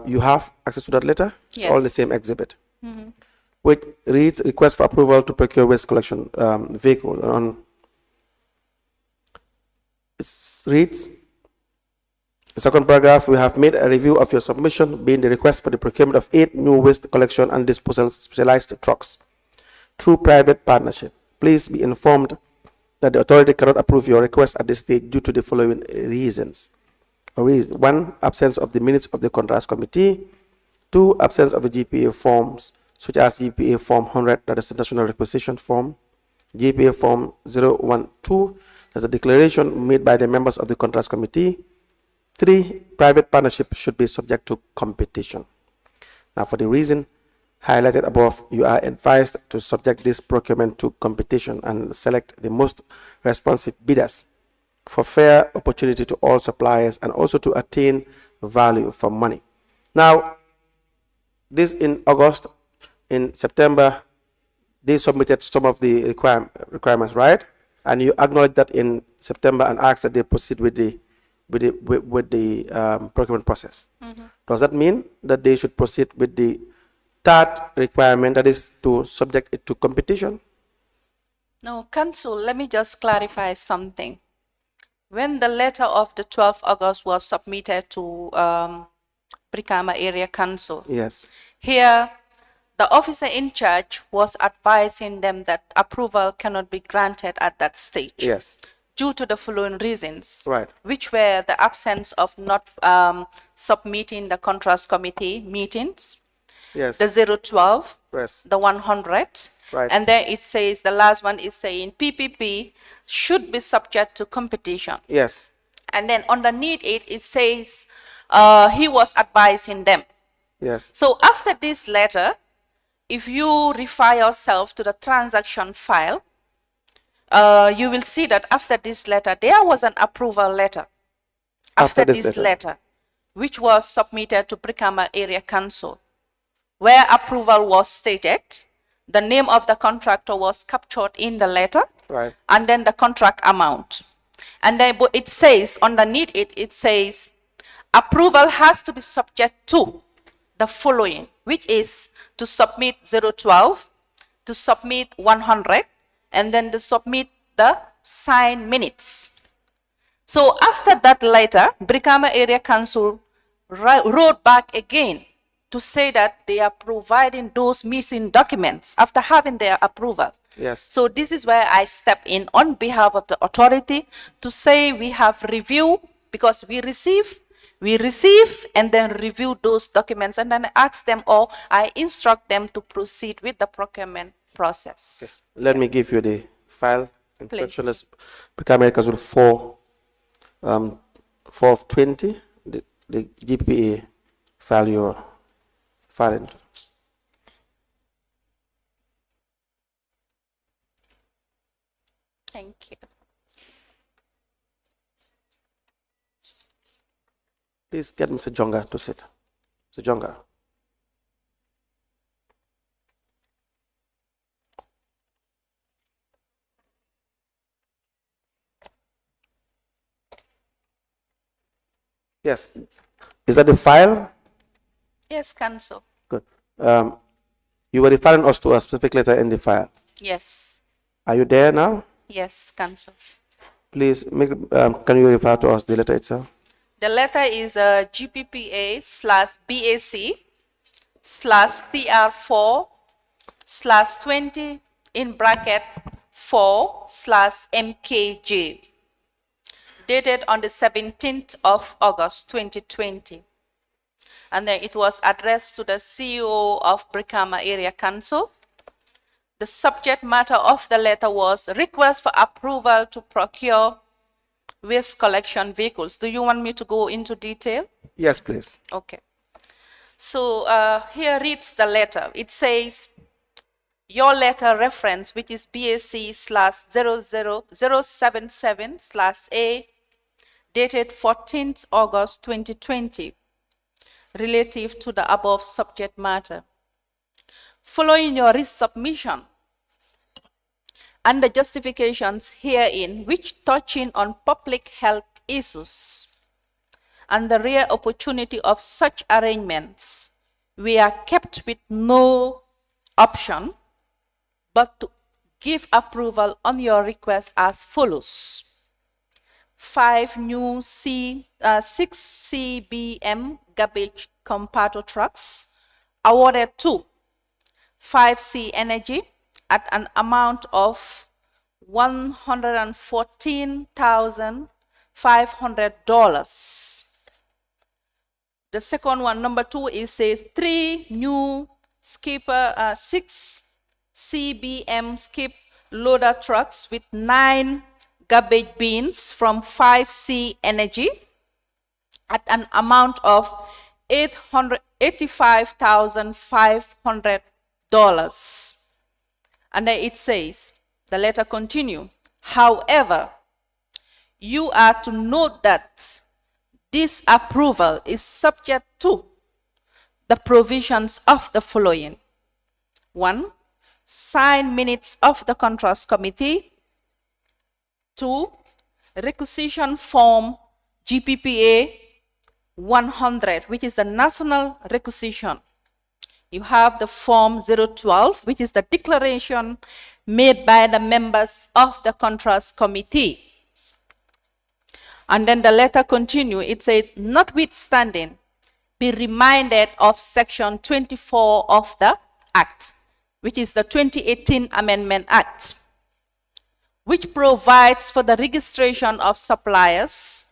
S1: You have access to that letter? It's all the
S6: Yes.
S1: same exhibit. Which reads, request for approval to procure waste collection vehicle. It reads, the second paragraph, we have made a review of your submission, being the request for the procurement of 8 new waste collection and disposal specialized trucks through private partnership. Please be informed that the authority cannot approve your request at this stage due to the following reasons. 1, absence of the minutes of the Contracts Committee. 2, absence of the GPA forms, such as GPA Form 100, that is the National Requisition Form, GPA Form 012, that's a declaration made by the members of the Contracts Committee. 3, private partnership should be subject to competition. Now, for the reason highlighted above, you are advised to subject this procurement to competition and select the most responsive bidders for fair opportunity to all suppliers and also to attain value for money. Now, this in August. In September, they submitted some of the requirements, right? And you acknowledge that in September and asked that they proceed with the procurement process. Does that mean that they should proceed with the third requirement, that is to subject it to competition?
S6: No, Council, let me just clarify something. When the letter of the 12th August was submitted to Brikama Area Council,
S1: Yes.
S6: here the officer in charge was advising them that approval cannot be granted at that stage.
S1: Yes.
S6: Due to the following reasons,
S1: Right.
S6: which were the absence of not submitting the Contracts Committee meetings,
S1: Yes.
S6: the 012,
S1: Yes.
S6: the 100,
S1: Right.
S6: and then it says, the last one is saying PPP should be subject to competition.
S1: Yes.
S6: And then underneath it, it says he was advising them.
S1: Yes.
S6: So after this letter, if you refer yourself to the transaction file, you will see that after this letter, there was an approval letter. After this letter, which was submitted to Brikama Area Council, where approval was stated, the name of the contractor was captured in the letter,
S1: Right.
S6: and then the contract amount. And then it says, underneath it, it says, approval has to be subject to the following, which is to submit 012, to submit 100, and then to submit the signed minutes. So after that letter, Brikama Area Council wrote back again to say that they are providing those missing documents after having their approval.
S1: Yes.
S6: So this is where I step in on behalf of the authority to say we have reviewed, because we receive and then review those documents, and then I ask them, or I instruct them to proceed with the procurement process.
S1: Let me give you the file. In
S6: Please.
S1: question is Brikama Council 4 of 20, the GPA file you're filing.
S6: Thank you.
S1: Please get Mr. Jonga to sit. Mr. Jonga. Yes. Is that the file?
S6: Yes, Council.
S1: Good. You were referring us to a specific letter in the file.
S6: Yes.
S1: Are you there now?
S6: Yes, Council.
S1: Please, can you refer to us the letter itself?
S6: The letter is GPPA/BAC /TR4/20 in bracket 4/MKJ, dated on the 17th of August 2020. And then it was addressed to the CEO of Brikama Area Council. The subject matter of the letter was request for approval to procure waste collection vehicles. Do you want me to go into detail?
S1: Yes, please.
S6: Okay. So here reads the letter. It says, your letter reference, which is BAC/00077/A, dated 14th August 2020, relative to the above subject matter. Following your resubmission and the justifications herein, which touching on public health issues and the rare opportunity of such arrangements, we are kept with no option but to give approval on your request as follows. 5 new 6 CBM garbage compactor trucks awarded to 5C Energy at an amount of $114,500. The second one, number 2, it says 3 new 6 CBM skip loader trucks with 9 garbage bins from 5C Energy at an amount of $85,500. And then it says, the letter continue. However, you are to note that this approval is subject to the provisions of the following. 1, signed minutes of the contrast committee. 2, requisition form GPPA 100, which is the national requisition. You have the form 012, which is the declaration made by the members of the contrast committee. And then the letter continue. It says, notwithstanding, be reminded of section 24 of the Act, which is the 2018 Amendment Act, which provides for the registration of suppliers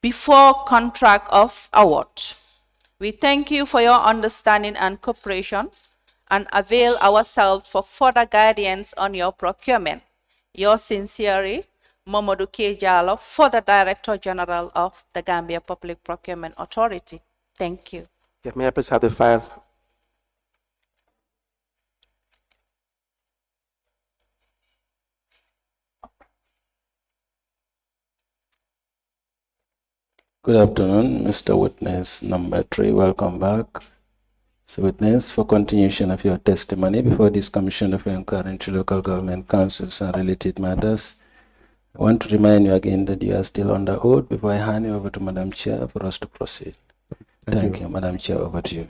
S6: before contract of award. We thank you for your understanding and cooperation and avail ourselves for further guidance on your procurement. Yours sincerely, Modou Jonga, for the Director General of the Gambia Public Procurement Authority. Thank you.
S1: Yeah, may I please have the file?
S5: Good afternoon, Mr. Witness number 3. Welcome back. So, witness, for continuation of your testimony before this Commission of Inquiry into Local Government Councils and related matters, I want to remind you again that you are still under oath before I hand you over to Madam Chair for us to proceed. Thank you. Madam Chair, over to you.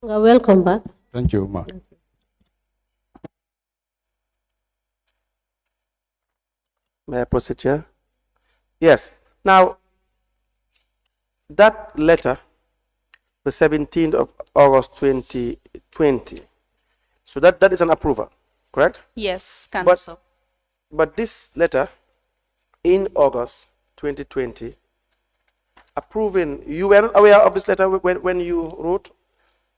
S4: Welcome back.
S3: Thank you, Ma.
S1: May I proceed, Chair? Yes. Now, that letter, the 17th of August 2020, so that is an approval, correct?
S6: Yes, Council.
S1: But this letter in August 2020, approving, you were not aware of this letter when you wrote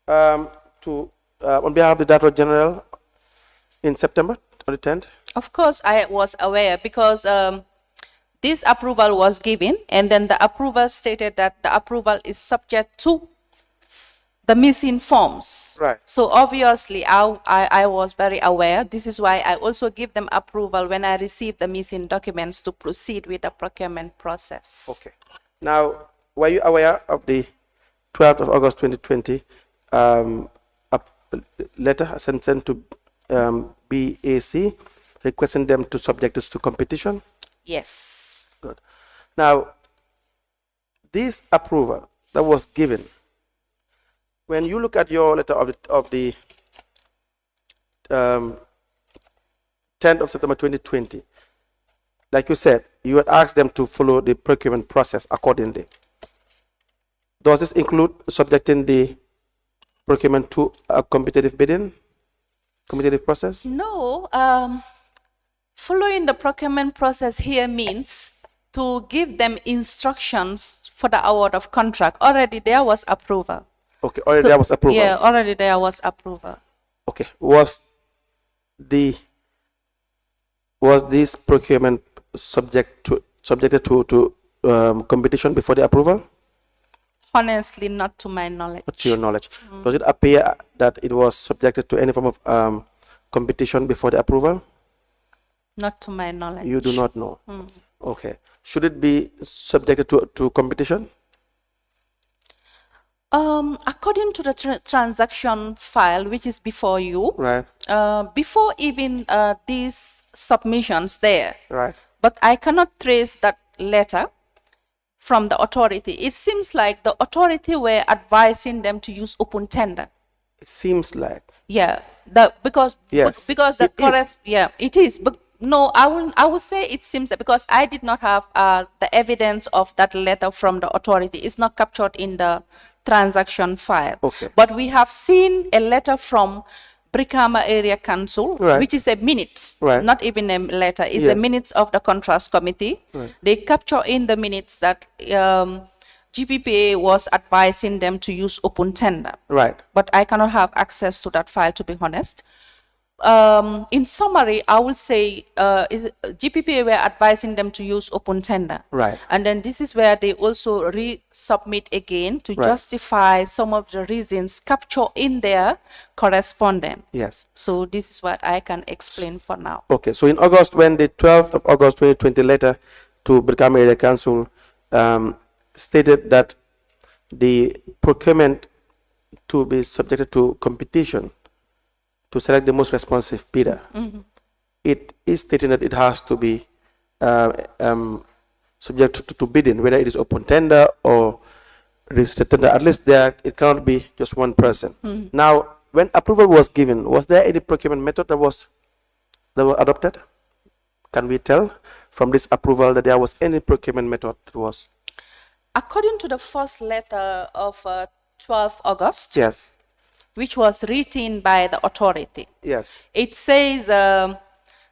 S1: on behalf of the Director General in September on the 10th?
S6: Of course, I was aware because this approval was given, and then the approval stated that the approval is subject to the missing forms.
S1: Right.
S6: So obviously, I was very aware. This is why I also give them approval when I receive the missing documents to proceed with the procurement process.
S1: Okay. Now, were you aware of the 12th of August 2020 a letter sent to B.A.C. requesting them to subject this to competition?
S6: Yes.
S1: Good. Now, this approval that was given, when you look at your letter of the 10th of September 2020, like you said, you had asked them to follow the procurement process accordingly. Does this include subjecting the procurement to a competitive bidding, competitive process?
S6: No, following the procurement process here means to give them instructions for the award of contract. Already there was approval.
S1: Okay, already there was approval.
S6: Yeah, already there was approval.
S1: Okay, was this procurement subjected to competition before the approval?
S6: Honestly, not to my knowledge.
S1: Not to your knowledge. Does it appear that it was subjected to any form of competition before the approval?
S6: Not to my knowledge.
S1: You do not know. Okay. Should it be subjected to competition?
S6: According to the transaction file, which is before you,
S1: Right.
S6: before even these submissions there,
S1: Right.
S6: but I cannot trace that letter from the authority. It seems like the authority were advising them to use open tender.
S1: It seems like.
S6: Yeah, because
S1: Yes,
S6: because the
S1: it is.
S6: yeah, it is. But no, I would say it seems that because I did not have the evidence of that letter from the authority. It's not captured in the transaction file.
S1: Okay.
S6: But we have seen a letter from Brikama Area Council,
S1: Right.
S6: which is a minute,
S1: Right.
S6: not even a letter. It's a
S1: Yes.
S6: minutes of the contrast committee. They capture in the minutes that GPPA was advising them to use open tender.
S1: Right.
S6: But I cannot have access to that file, to be honest. In summary, I would say GPPA were advising them to use open tender.
S1: Right.
S6: And then this is where they also resubmit again to justify some of the reasons captured in their correspondence.
S1: Yes.
S6: So this is what I can explain for now.
S1: Okay. So in August, when the 12th of August 2020 letter to Brikama Area Council stated that the procurement to be subjected to competition to select the most responsive bidder, it is stating that it has to be subject to bidding, whether it is open tender or registered tender. At least there, it cannot be just one person. Now, when approval was given, was there any procurement method that was adopted? Can we tell from this approval that there was any procurement method that was?
S6: According to the first letter of 12 August,
S1: Yes.
S6: which was written by the authority,
S1: Yes.
S6: it says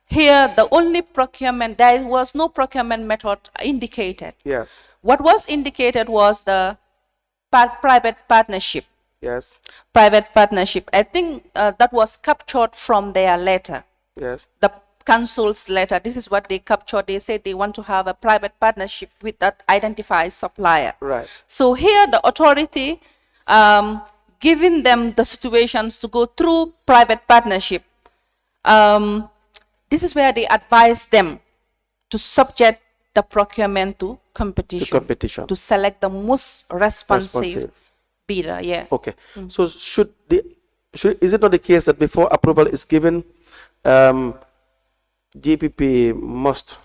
S6: here the only procurement, there was no procurement method indicated.
S1: Yes.
S6: What was indicated was the private partnership.
S1: Yes.
S6: Private partnership. I think that was captured from their letter,
S1: Yes.
S6: the council's letter. This is what they captured. They said they want to have a private partnership with that identified supplier.
S1: Right.
S6: So here the authority giving them the situations to go through private partnership. This is where they advise them to subject the procurement to competition.
S1: To competition.
S6: To select the most responsive,
S1: Responsive.
S6: bidder. Yeah.
S1: Okay. So is it not the case that before approval is given, GPP must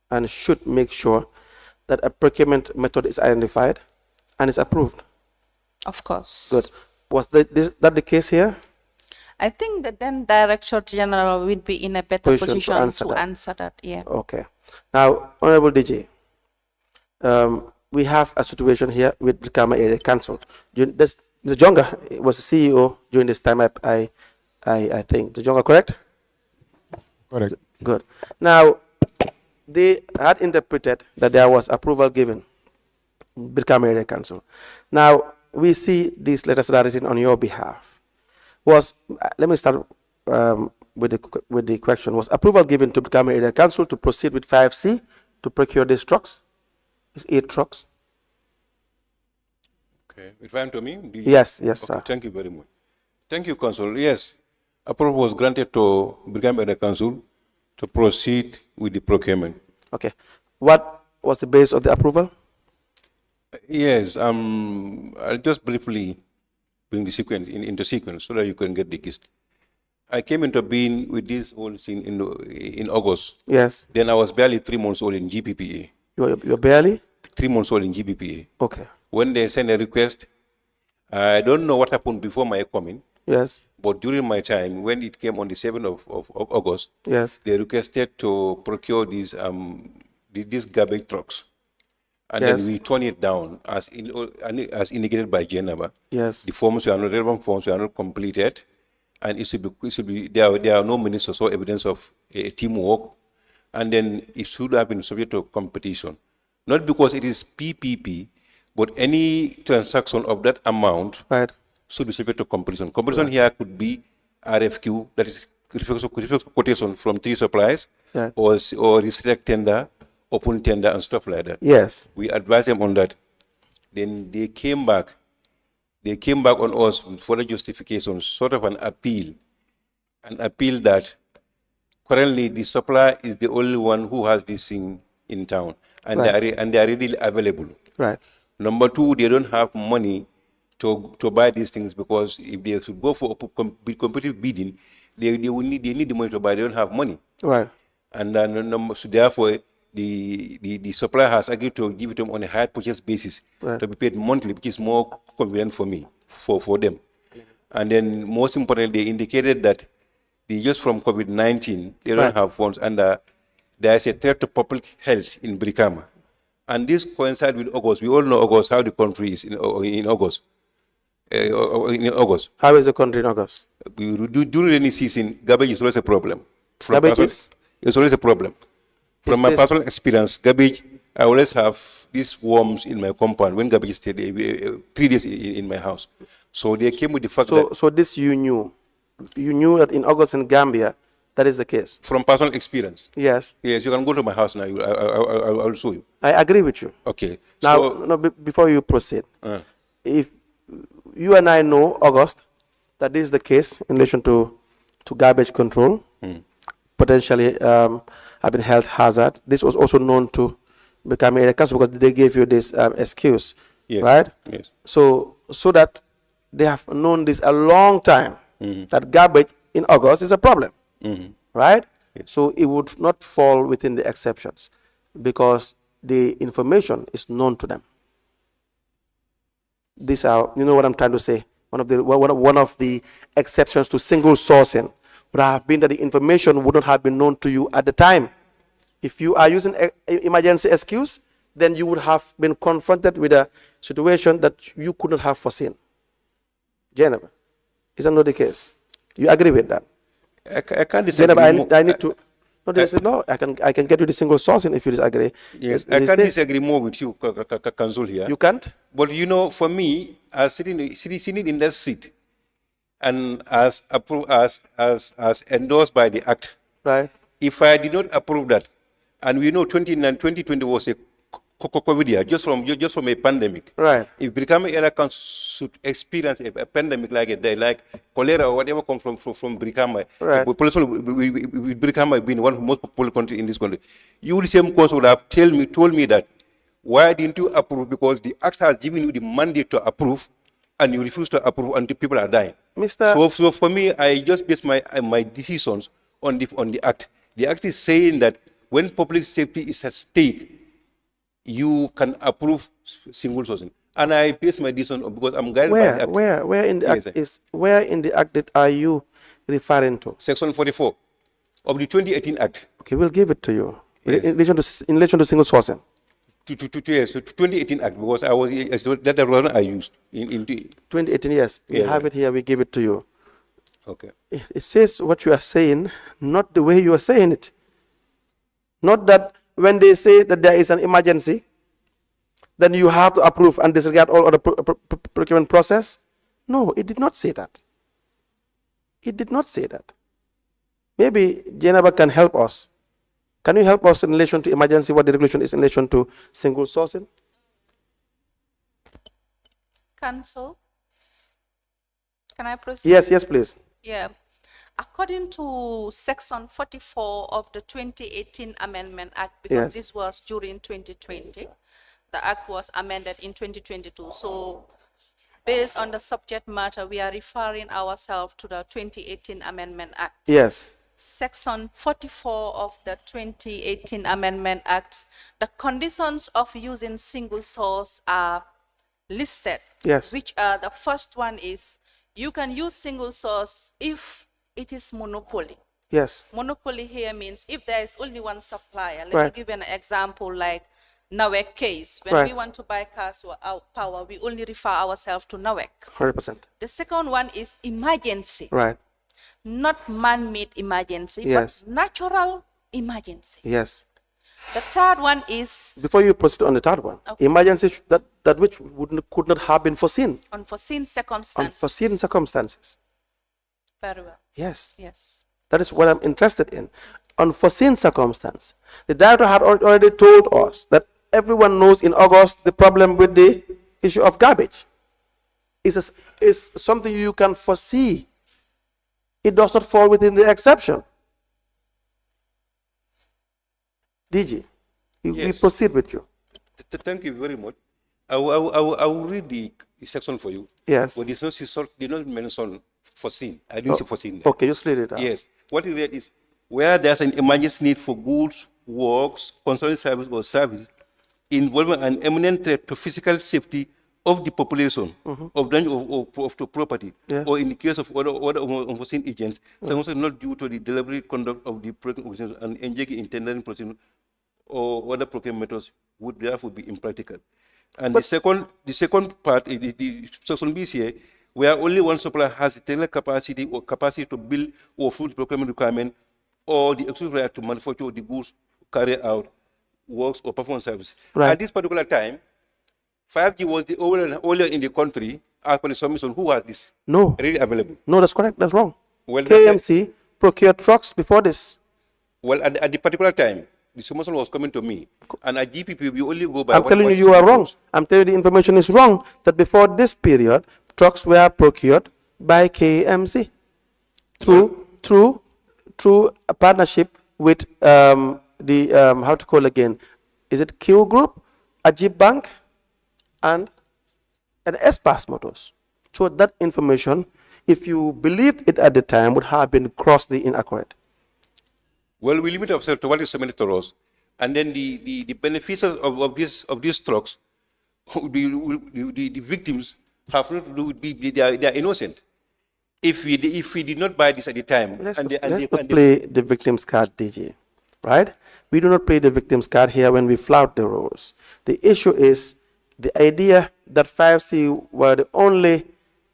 S1: and should make sure that a procurement method is identified and is approved?
S6: Of course.
S1: Good. Was that the case here?
S6: I think that then Director General will be in a better position to answer that. Yeah.
S1: Okay. Now, Honorable DG, we have a situation here with Brikama Area Council. Mr. Jonga was the CEO during this time, I think. Mr. Jonga, correct?
S3: Correct.
S1: Good. Now, they had interpreted that there was approval given Brikama Area Council. Now, we see these letters that are written on your behalf. Let me start with the question. Was approval given to Brikama Area Council to proceed with 5C to procure these trucks? These 8 trucks?
S7: Okay, referring to me?
S1: Yes,
S7: okay,
S1: sir.
S7: Thank you very much. Thank you, Council. Yes, approval was granted to Brikama Area Council to proceed with the procurement.
S1: Okay. What was the base of the approval?
S7: Yes, I'll just briefly bring the sequence into sequence so that you can get the gist. I came into being with this whole thing in August.
S1: Yes.
S7: Then I was barely 3 months old in GPPA.
S1: You're barely?
S7: 3 months old in GPPA.
S1: Okay.
S7: When they sent a request, I don't know what happened before my coming,
S1: Yes.
S7: but during my time, when it came on the 7th of August,
S1: Yes.
S7: they requested to procure these these garbage trucks, and
S1: Yes.
S7: then we turn it down as indicated by Geneva.
S1: Yes.
S7: The forms were not relevant forms were not completed, and it should be there are no ministers or evidence of a teamwork, and then it should have been subject to competition, not because it is PPP, but any transaction of that amount
S1: Right.
S7: should be subject to competition. Competition here could be RFQ, that is quotation from 3 suppliers,
S1: Right.
S7: or restrict tender, open tender, and stuff like that.
S1: Yes.
S7: We advised them on that. Then they came back. They came back on us with further justification, sort of an appeal that currently the supplier is the only one who has this thing in town, and
S1: Right.
S7: they are readily available.
S1: Right.
S7: Number two, they don't have money to buy these things, because if they should go for competitive bidding, they need the money to buy. They don't have money,
S1: Right.
S7: and then so therefore the supplier has agreed to give it to them on a hire purchase basis,
S1: Right.
S7: to be paid monthly, which is more convenient for me, for them. And then most importantly, they indicated that just from COVID-19 they don't
S1: Right.
S7: have funds, and there is a threat to public health in Brikama. And this coincides with August. We all know August, how the country is in August. In August.
S1: How is the country in August?
S7: During rainy season, garbage is always a problem.
S1: Garbage is?
S7: It's always a problem. From
S1: Is
S7: my
S1: this-
S7: personal experience, garbage, I always have these worms in my compound when garbage stayed 3 days in my house. So they came with the fact that,
S1: So this you knew. You knew that in August in Gambia, that is the case.
S7: from personal experience,
S1: Yes.
S7: yes, you can go to my house now. I will show you.
S1: I agree with you.
S7: Okay.
S1: Now,
S7: So,
S1: no, before you proceed, if you and I know, August, that this is the case in relation to garbage control, potentially having health hazard. This was also known to become a council because they gave you this excuse,
S7: yes,
S1: right?
S7: yes.
S1: So that they have known this a long time, that garbage in August is a problem, right? So it would not fall within the exceptions because the information is known to them. These are, you know what I'm trying to say. One of the exceptions to single sourcing would have been that the information would not have been known to you at the time. If you are using emergency excuse, then you would have been confronted with a situation that you could not have foreseen. Jennifer, is that not the case? You agree with that?
S7: I can't disagree.
S1: Jennifer, I need to. No, there's a law. I can get you the single sourcing if you disagree.
S7: Yes,
S1: It
S7: I
S1: is
S7: can't
S1: this.
S7: disagree more with you, Council here.
S1: You can't?
S7: But you know, for me, as sitting in that seat, and as approved, as endorsed by the Act,
S1: Right.
S7: if I did not approve that, and we know 2020 was a COVID year, just from a pandemic.
S1: Right.
S7: If Brikama area should experience a pandemic like cholera or whatever comes from Brikama,
S1: Right.
S7: with Brikama being one of the most popular country in this country, you the same course would have told me that why didn't you approve? Because the Act has given you the mandate to approve, and you refuse to approve until people are dying.
S1: Mr.
S7: So for me, I just base my decisions on the Act. The Act is saying that when public safety is at stake, you can approve single sourcing, and I base my decision because I'm guided by the Act.
S1: Where in the
S7: Yes,
S1: act
S7: sir.
S1: where in the act that are you referring to?
S7: Section 44 of the 2018 Act.
S1: Okay, we'll give it to you.
S7: Yes.
S1: In relation to single sourcing.
S7: To 2018 Act, because that the one I used in
S1: 2018, yes. We
S7: Yeah,
S1: have
S7: yeah.
S1: it here, we give it to you.
S7: okay.
S1: It says what you are saying, not the way you are saying it. Not that when they say that there is an emergency, then you have to approve and disregard all other procurement process. No, it did not say that. It did not say that. Maybe Jennifer can help us. Can you help us in relation to emergency, what the regulation is in relation to single sourcing?
S6: Council, can I proceed?
S1: Yes, please.
S6: Yeah. According to Section 44 of the 2018 Amendment Act, because
S1: Yes.
S6: this was during 2020, the Act was amended in 2022. So based on the subject matter, we are referring ourselves to the 2018 Amendment Act.
S1: Yes.
S6: Section 44 of the 2018 Amendment Act, the conditions of using single source are listed.
S1: Yes.
S6: Which are, the first one is, you can use single source if it is monopoly.
S1: Yes.
S6: Monopoly here means if there is only one supplier. Let
S1: Right.
S6: me give you an example like NAWEC case. When
S1: Right.
S6: we want to buy cars or our power, we only refer ourselves to NAWEC.
S1: 100%.
S6: The second one is emergency.
S1: Right.
S6: Not man-made emergency,
S1: Yes.
S6: but natural emergency.
S1: Yes.
S6: The third one is
S1: Before you proceed on the third one,
S6: Okay.
S1: emergency that which could not have been foreseen,
S6: unforeseen circumstances.
S1: unforeseen circumstances.
S6: Very well.
S1: Yes.
S6: Yes.
S1: That is what I'm interested in. Unforeseen circumstance. The director had already told us that everyone knows in August the problem with the issue of garbage is something you can foresee. It does not fall within the exception. DG, we
S7: Yes.
S1: proceed with you.
S7: Thank you very much. I will read the section for you.
S1: Yes.
S7: But it's not, did not mention foreseen. I didn't say foreseen there.
S1: Okay, just read it out.
S7: Yes. What is read is where there's an emergency need for goods, works, concerning service or service involving an imminent threat to physical safety of the population, of danger of the property,
S1: Yes.
S7: or in the case of other unforeseen agents, circumstances not due to the deliberate conduct of the procurement organization and engaging in tendering procedure or other procurement methods would therefore be impractical. And the second part, the section B here, where only one supplier has the technical capacity or capacity to build or fulfill procurement requirement, or the exclusive right to manufacture the goods, carry out works or perform service.
S1: Right.
S7: At this particular time, 5G was the only in the country, actually submission, who has this
S1: No.
S7: really available.
S1: No, that's correct. That's wrong.
S7: Well,
S1: KMC procured trucks before this.
S7: Well, at the particular time, the submission was coming to me, and at GPP, we only go by
S1: I'm telling
S7: what
S1: you, you are wrong. I'm telling you, the information is wrong. That before this period, trucks were procured by KMC through a partnership with how to call again? Is it Q Group, Ajib Bank, and Espas Motors? So that information, if you believed it at the time, would have been grossly inaccurate.
S7: Well, we limit ourselves to what is submitted to us, and then the beneficiaries of these trucks, the victims have not to do with they are innocent. If we did not buy this at the time,
S1: Let's not play the victim's card, DG, right? We do not play the victim's card here when we flout the rules. The issue is the idea that 5C were the only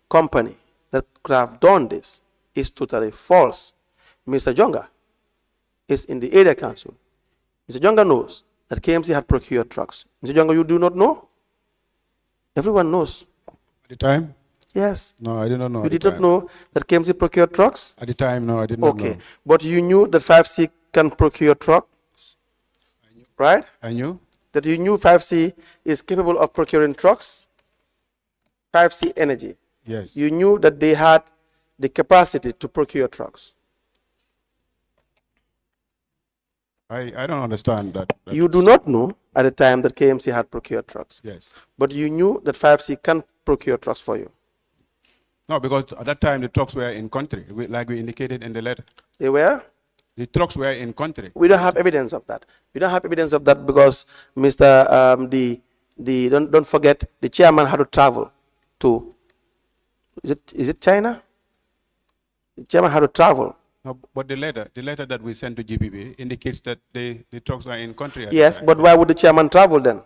S1: company that could have done this is totally false. Mr. Jonga is in the area council. Mr. Jonga knows that KMC had procured trucks. Mr. Jonga, you do not know? Everyone knows.
S3: At the time?
S1: Yes.
S3: No, I did not know.
S1: You did not know that KMC procured trucks?
S3: At the time, no, I did not know.
S1: Okay. But you knew that 5C can procure trucks? Right?
S3: I knew?
S1: That you knew 5C is capable of procuring trucks? 5C Energy.
S3: Yes.
S1: You knew that they had the capacity to procure trucks.
S3: I don't understand that.
S1: You do not know at the time that KMC had procured trucks.
S3: Yes.
S1: But you knew that 5C can procure trucks for you.
S3: No, because at that time the trucks were in country, like we indicated in the letter.
S1: They were?
S3: The trucks were in country.
S1: We don't have evidence of that. We don't have evidence of that because Mr. Don't forget, the chairman had to travel to, is it China? The chairman had to travel.
S3: No, but the letter that we sent to GPB indicates that the trucks were in country. At
S1: Yes,
S3: the time.
S1: but why would the chairman travel then?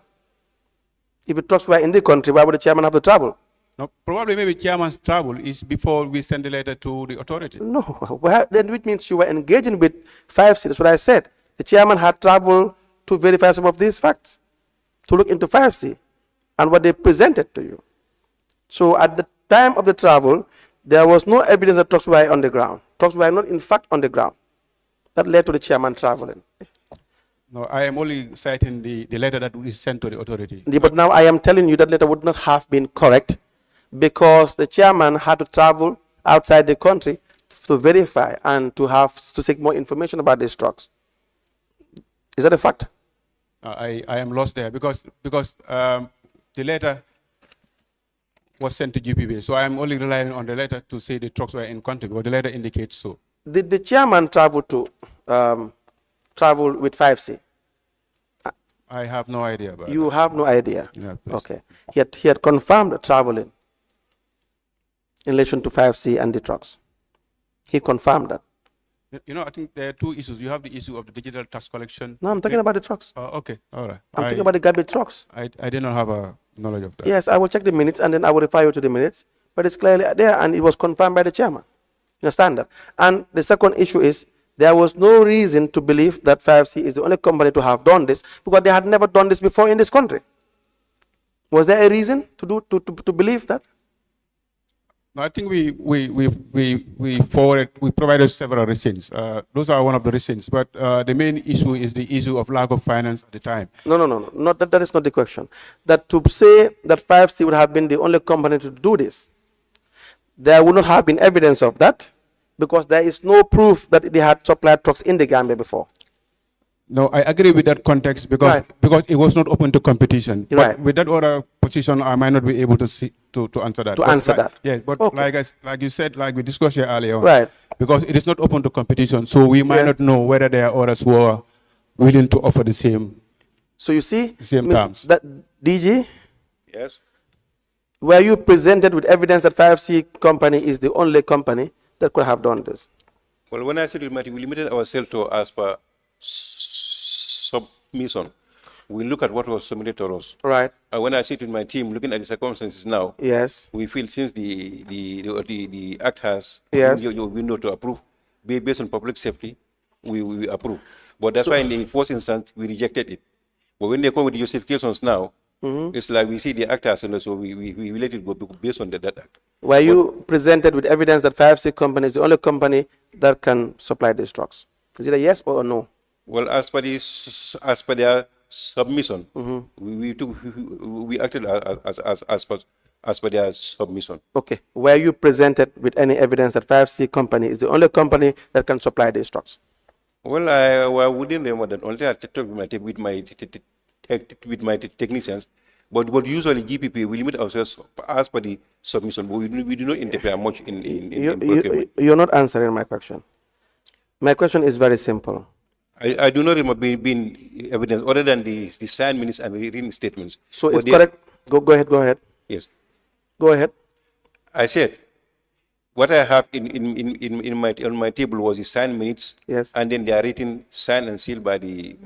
S1: If the trucks were in the country, why would the chairman have to travel?
S3: No, probably maybe chairman's travel is before we send the letter to the authority.
S1: No, well, then which means you were engaging with 5C. That's what I said. The chairman had traveled to verify some of these facts, to look into 5C and what they presented to you. So at the time of the travel, there was no evidence that trucks were on the ground. Trucks were not in fact on the ground. That led to the chairman traveling.
S3: No, I am only citing the letter that we sent to the authority.
S1: But now I am telling you that letter would not have been correct because the chairman had to travel outside the country to verify and to seek more information about these trucks. Is that a fact?
S3: I am lost there because the letter was sent to GPB. So I am only relying on the letter to say the trucks were in country, but the letter indicates so.
S1: Did the chairman travel with 5C?
S3: I have no idea about
S1: You have no idea?
S3: Yeah, please.
S1: Okay. He had confirmed traveling in relation to 5C and the trucks. He confirmed that.
S3: You know, I think there are two issues. You have the issue of the digital tax collection.
S1: No, I'm talking about the trucks.
S3: Okay, all right.
S1: I'm talking about the garbage trucks.
S3: I did not have a knowledge of that.
S1: Yes, I will check the minutes and then I will refer you to the minutes. But it's clearly there and it was confirmed by the chairman. You understand that? And the second issue is there was no reason to believe that 5C is the only company to have done this because they had never done this before in this country. Was there a reason to believe that?
S3: No, I think we provided several reasons. Those are one of the reasons, but the main issue is the issue of lack of finance at the time.
S1: No. Not that is not the question. That to say that 5C would have been the only company to do this, there would not have been evidence of that because there is no proof that they had supplied trucks in the Gambia before.
S3: No, I agree with that context because it was not open to competition.
S1: Right.
S3: But with that other position, I might not be able to answer that. Yeah, but
S1: Okay.
S3: like you said, like we discussed here earlier on,
S1: Right.
S3: because it is not open to competition, so we might not know whether there are others who are willing to offer the same.
S1: So you see,
S3: Same terms.
S1: that DG,
S7: Yes.
S1: were you presented with evidence that 5C company is the only company that could have done this?
S7: Well, when I said we limited ourselves to as per submission, we look at what was submitted to us.
S1: Right.
S7: And when I sit with my team, looking at the circumstances now,
S1: Yes.
S7: we feel since the act has
S1: Yes.
S7: your window to approve, based on public safety, we approve. But that's why in the first instance we rejected it. But when they come with the justifications now, it's like we see the act has, and so we let it go based on that act.
S1: Were you presented with evidence that 5C company is the only company that can supply these trucks? Is it a yes or a no?
S7: Well, as per their submission, we acted as per their submission.
S1: Okay. Were you presented with any evidence that 5C company is the only company that can supply these trucks?
S7: Well, I wouldn't remember that. Only I talked with my technicians. But usually GPP, we limit ourselves as per the submission, but we do not interfere much in procurement.
S1: You're not answering my question. My question is very simple.
S7: I do not remember being evidence other than the signed minutes and written statements.
S1: So
S7: But
S1: it's correct. Go ahead.
S7: Yes.
S1: Go ahead.
S7: I said, what I have on my table was the signed minutes.
S1: Yes.
S7: And then they are written, signed and sealed by the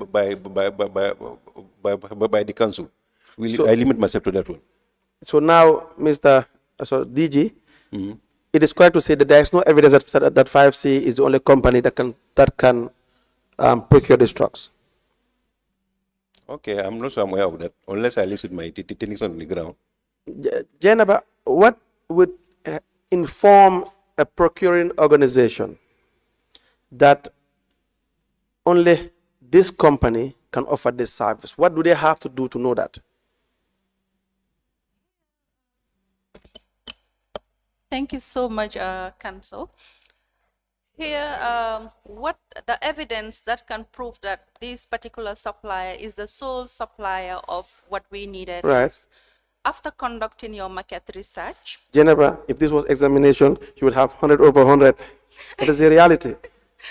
S7: council. I limit myself to that one.
S1: So now, DG, it is correct to say that there is no evidence that 5C is the only company that can procure these trucks.
S7: Okay, I'm not so aware of that, unless I listen to my techniques on the ground.
S1: Jenaba, what would inform a procuring organization that only this company can offer this service? What do they have to do to know that?
S6: Thank you so much, Council. Here, what the evidence that can prove that this particular supplier is the sole supplier of what we needed is after conducting your market research.
S1: Jennifer, if this was examination, you would have 100 over 100. That is the reality.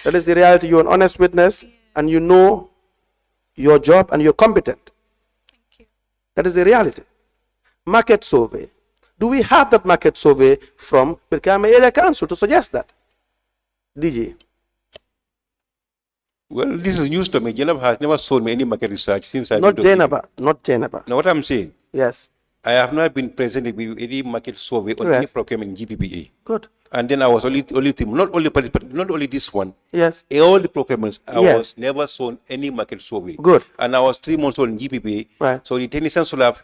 S1: That is the reality. You're an honest witness and you know your job and you're competent.
S6: Thank you.
S1: That is the reality. Market survey. Do we have that market survey from Birkama Area Council to suggest that? DG.
S7: Well, this is news to me. Jenab has never sold me any market research since I
S1: Not Jenaba.
S7: Now, what I'm saying,
S1: Yes.
S7: I have not been present with any market survey on any procurement in GPPA.
S1: Good.
S7: And then I was only not only this one.
S1: Yes.
S7: In all the procurements, I
S1: Yes.
S7: was never sold any market survey.
S1: Good.
S7: And I was 3 months old in GPPA.
S1: Right.
S7: So the technicians should have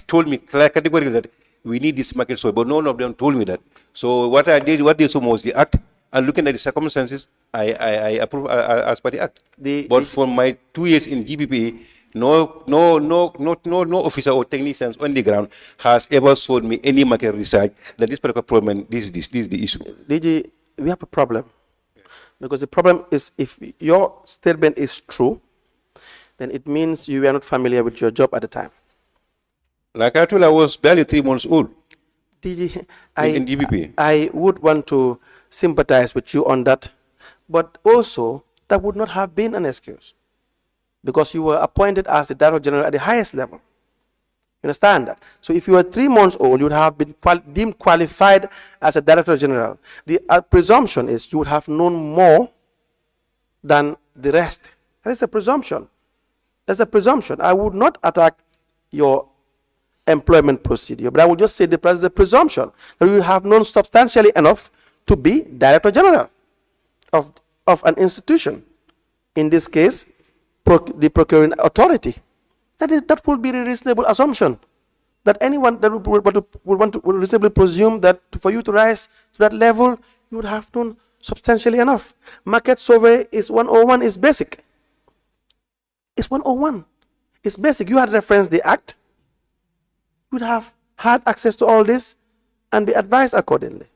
S7: told me categorically that we need this market survey, but none of them told me that. So what I did, what they saw was the act, and looking at the circumstances, I approve as per the act. But for my 2 years in GPPA, no officer or technicians on the ground has ever sold me any market research that this particular problem, this is the issue.
S1: DG, we have a problem. Because the problem is if your statement is true, then it means you were not familiar with your job at the time.
S7: Like I told you, I was barely 3 months old.
S1: DG,
S7: in GBP.
S1: I would want to sympathize with you on that, but also that would not have been an excuse because you were appointed as the Director General at the highest level. You understand that? So if you were 3 months old, you would have been deemed qualified as a Director General. The presumption is you would have known more than the rest. That is a presumption. That's a presumption. I would not attack your employment procedure, but I would just say the presumption that you have known substantially enough to be Director General of an institution. In this case, the procuring authority. That would be a reasonable assumption. That anyone that would reasonably presume that for you to rise to that level, you would have known substantially enough. Market survey is 101, is basic. It's 101. It's basic. You had referenced the act. You would have had access to all this and be advised accordingly.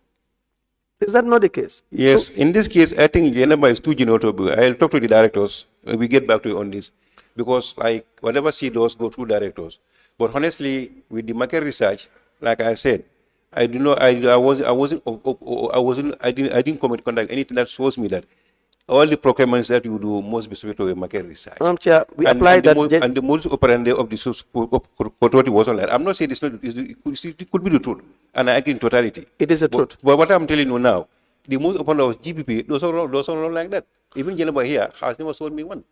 S1: Is that not the case?
S7: Yes, so, in this case, I think the number is too general. I'll talk to the directors and we get back to you on this. Because like whatever she does go through directors. But honestly, with the market research, like I said, I do not, I didn't commit conduct anything that shows me that all the procurements that you do must be subject to a market research.
S1: Chair, we applied that.
S7: And the modus operandi of the authority was on that. I'm not saying this it could be the truth, and I agree in totality.
S1: It is the truth.
S7: But what I'm telling you now, the modus operandi of GPP, those are not like that. Even Geneva here has never sold me one.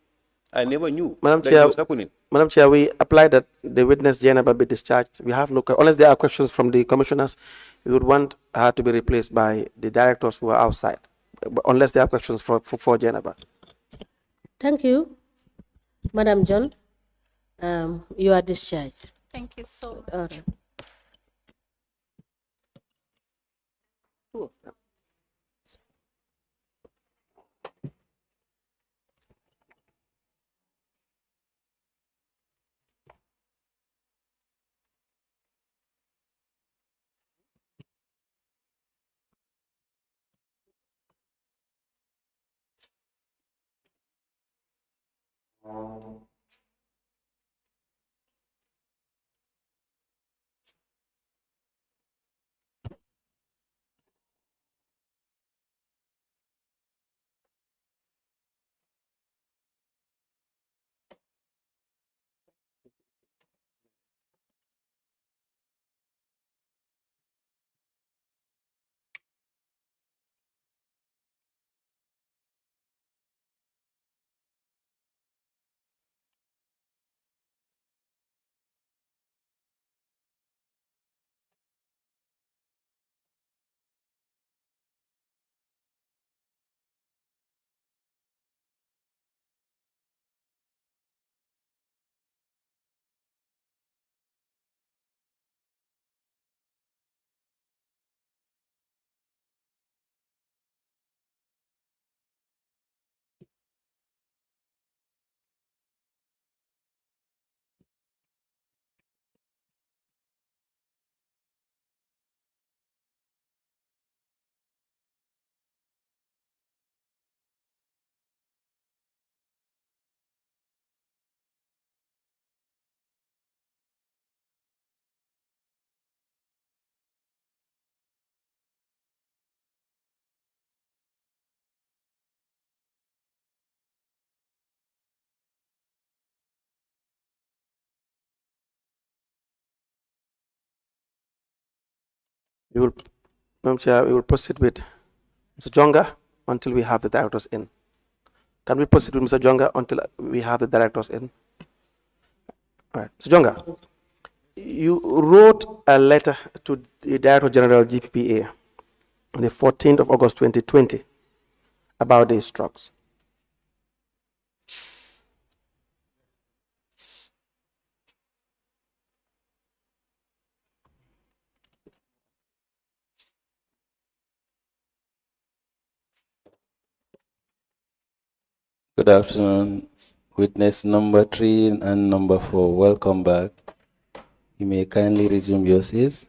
S7: I never knew
S1: Madam
S7: that
S1: Chair,
S7: it was happening.
S1: Madam Chair, we applied that the witness Jenaba be discharged. We have no, unless there are questions from the commissioners, we would want her to be replaced by the directors who are outside, unless there are questions for Jenaba.
S4: Thank you, Madam John. You are discharged.
S6: Thank you so much.
S4: All right.
S1: Madam Chair, we will proceed with Mr. Jonga until we have the directors in. Can we proceed with Mr. Jonga until we have the directors in? All right, Mr. Jonga, you wrote a letter to the Director General GPPA on the 14th of August 2020 about these trucks.
S5: Good afternoon, witness number 3 and number 4. Welcome back. You may kindly resume your seats.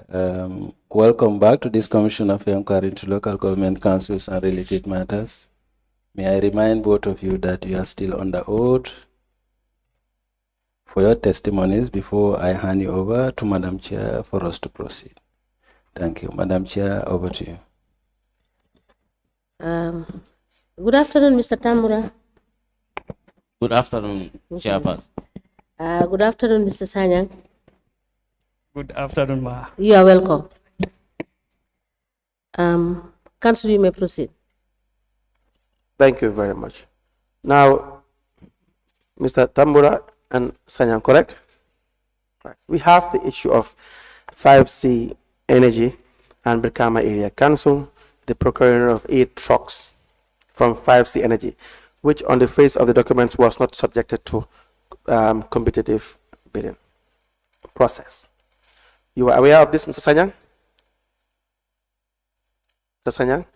S5: Welcome back to this Commission of Inquiry into Local Government Councils and Related Matters. May I remind both of you that you are still under oath for your testimonies before I hand you over to Madam Chair for us to proceed. Thank you. Madam Chair, over to you.
S4: Good afternoon, Mr. Tamura.
S8: Good afternoon, Chairperson.
S4: Good afternoon, Mr. Sanyang.
S9: Good afternoon, Ma.
S4: You are welcome. Council, you may proceed.
S1: Thank you very much. Now, Mr. Tambura and Sanyang, correct? Right. We have the issue of 5C Energy and Brikama Area Council, the procuring of 8 trucks from 5C Energy, which on the face of the documents was not subjected to competitive bidding process. You are aware of this, Mr. Sanyang? Mr. Sanyang?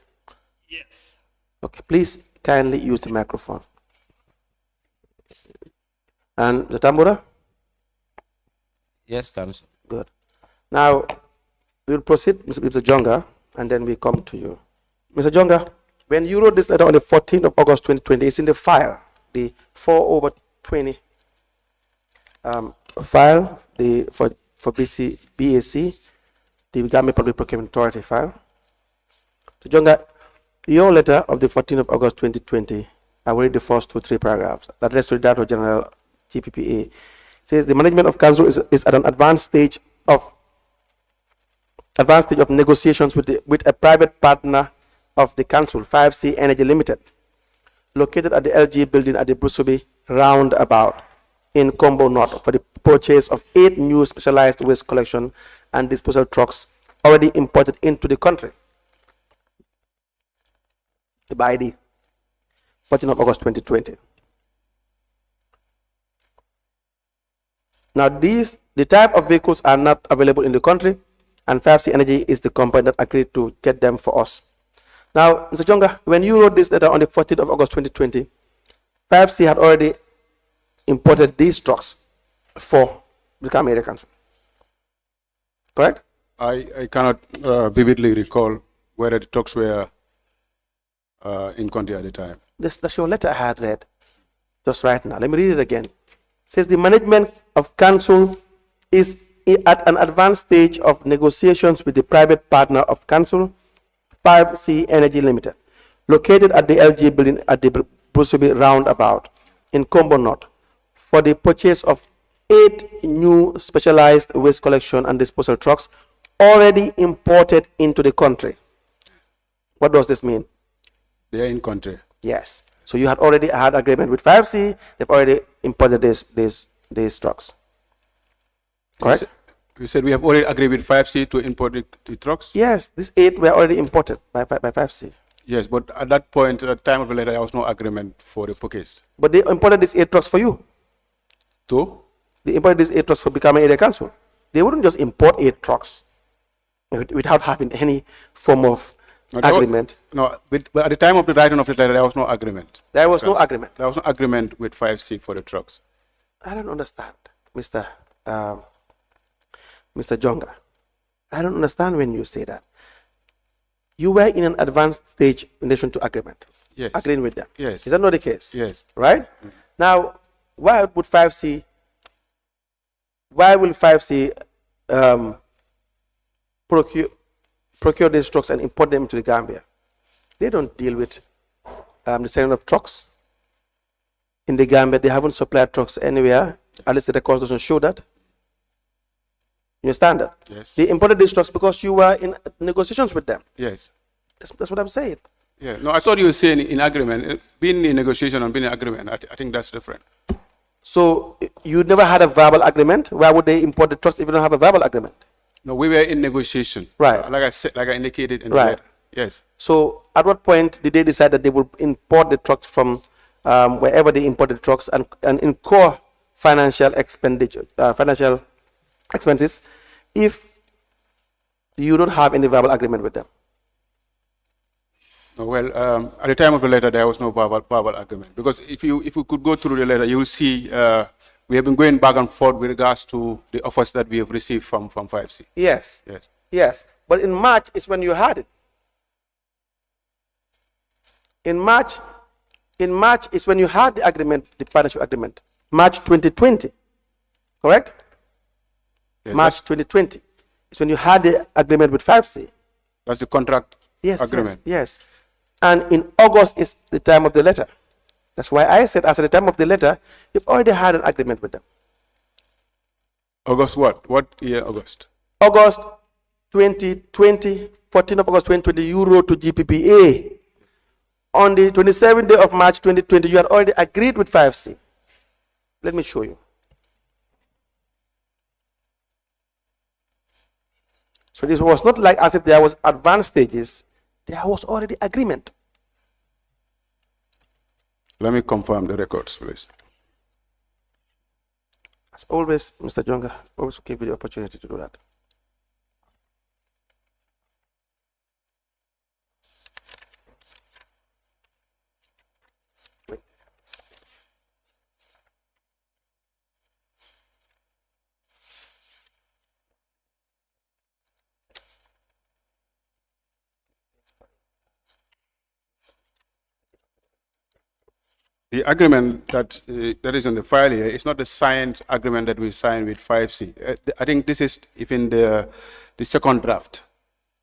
S9: Yes.
S1: Okay, please kindly use the microphone. And the Tambura?
S8: Yes, Council.
S1: Good. Now, we'll proceed, Mr. Jonga, and then we come to you. Mr. Jonga, when you wrote this letter on the 14th of August 2020, it's in the file, the 4/20 file, for B.A.C, the Gambia Public Procurement Authority file. So, Jonga, your letter of the 14th of August 2020, I will read the first 2-3 paragraphs. That relates to the Director General GPPA. Says the management of council is at an advanced stage of negotiations with a private partner of the council, 5C Energy Limited, located at the LG building at the Brusubi roundabout in Combo North for the purchase of 8 new specialized waste collection and disposal trucks already imported into the country by the 14th of August 2020. Now, the type of vehicles are not available in the country, and 5C Energy is the company that agreed to get them for us. Now, Mr. Jonga, when you wrote this letter on the 14th of August 2020, 5C had already imported these trucks for the Area Council. Correct?
S3: I cannot vividly recall whether the trucks were in country at the time.
S1: That's your letter I had read just right now. Let me read it again. It says the management of council is at an advanced stage of negotiations with the private partner of council, 5C Energy Limited, located at the LG building at the Brusubi roundabout in Combo North, for the purchase of 8 new specialized waste collection and disposal trucks already imported into the country. What does this mean?
S3: They are in country.
S1: Yes. So you had already had agreement with 5C. They've already imported these trucks. Correct?
S3: You said we have already agreed with 5C to import the trucks?
S1: Yes, these 8 were already imported by 5C.
S3: Yes, but at that point, at the time of the letter, there was no agreement for the purchase.
S1: But they imported these 8 trucks for you. They imported these 8 trucks for becoming Area Council. They wouldn't just import 8 trucks without having any form of agreement.
S3: But at the time of the writing of the letter, there was no agreement.
S1: There was no agreement.
S3: There was no agreement with 5C for the trucks.
S1: I don't understand, Mr. Jonga. I don't understand when you say that. You were in an advanced stage in relation to agreement.
S3: Yes.
S1: Agreeing with them.
S3: Yes.
S1: Is that not the case?
S3: Yes.
S1: Right? Now, why will 5C procure these trucks and import them to the Gambia? They don't deal with the selling of trucks in the Gambia. They haven't supplied trucks anywhere. At least the records doesn't show that. You understand that?
S3: Yes.
S1: They imported these trucks because you were in negotiations with them.
S3: Yes.
S1: That's what I'm saying.
S3: Yeah. No, I thought you were saying in agreement. Being in negotiation and being in agreement, I think that's different.
S1: So you never had a verbal agreement? Why would they import the trucks if you don't have a verbal agreement?
S3: No, we were in negotiation.
S1: Right.
S3: Like I said, like I indicated in the
S1: Right.
S3: letter. Yes.
S1: So at what point did they decide that they would import the trucks from wherever they imported the trucks and incur financial expenditure, financial expenses, if you don't have any verbal agreement with them?
S3: Well, at the time of the letter, there was no verbal agreement, because if you could go through the letter, you will see we have been going back and forth with regards to the offers that we have received from 5C.
S1: Yes.
S3: Yes.
S1: Yes. But in March is when you had it. In March is when you had the agreement, the partnership agreement. March 2020. Correct?
S3: Yes,
S1: March 2020 is when you had the agreement with 5C.
S3: That's the contract
S1: Yes,
S3: agreement.
S1: yes. And in August is the time of the letter. That's why I said, as at the time of the letter, you've already had an agreement with them.
S3: August what? What year August?
S1: On the 27th day of March 2020, you had already agreed with 5C. Let me show you. So this was not like as if there was advanced stages. There was already agreement.
S3: Let me confirm the records, please.
S1: As always, Mr. Jonga, always give you the opportunity to do that.
S3: The agreement that that is in the file here is not the signed agreement that we signed with 5C. I think this is even the second draft,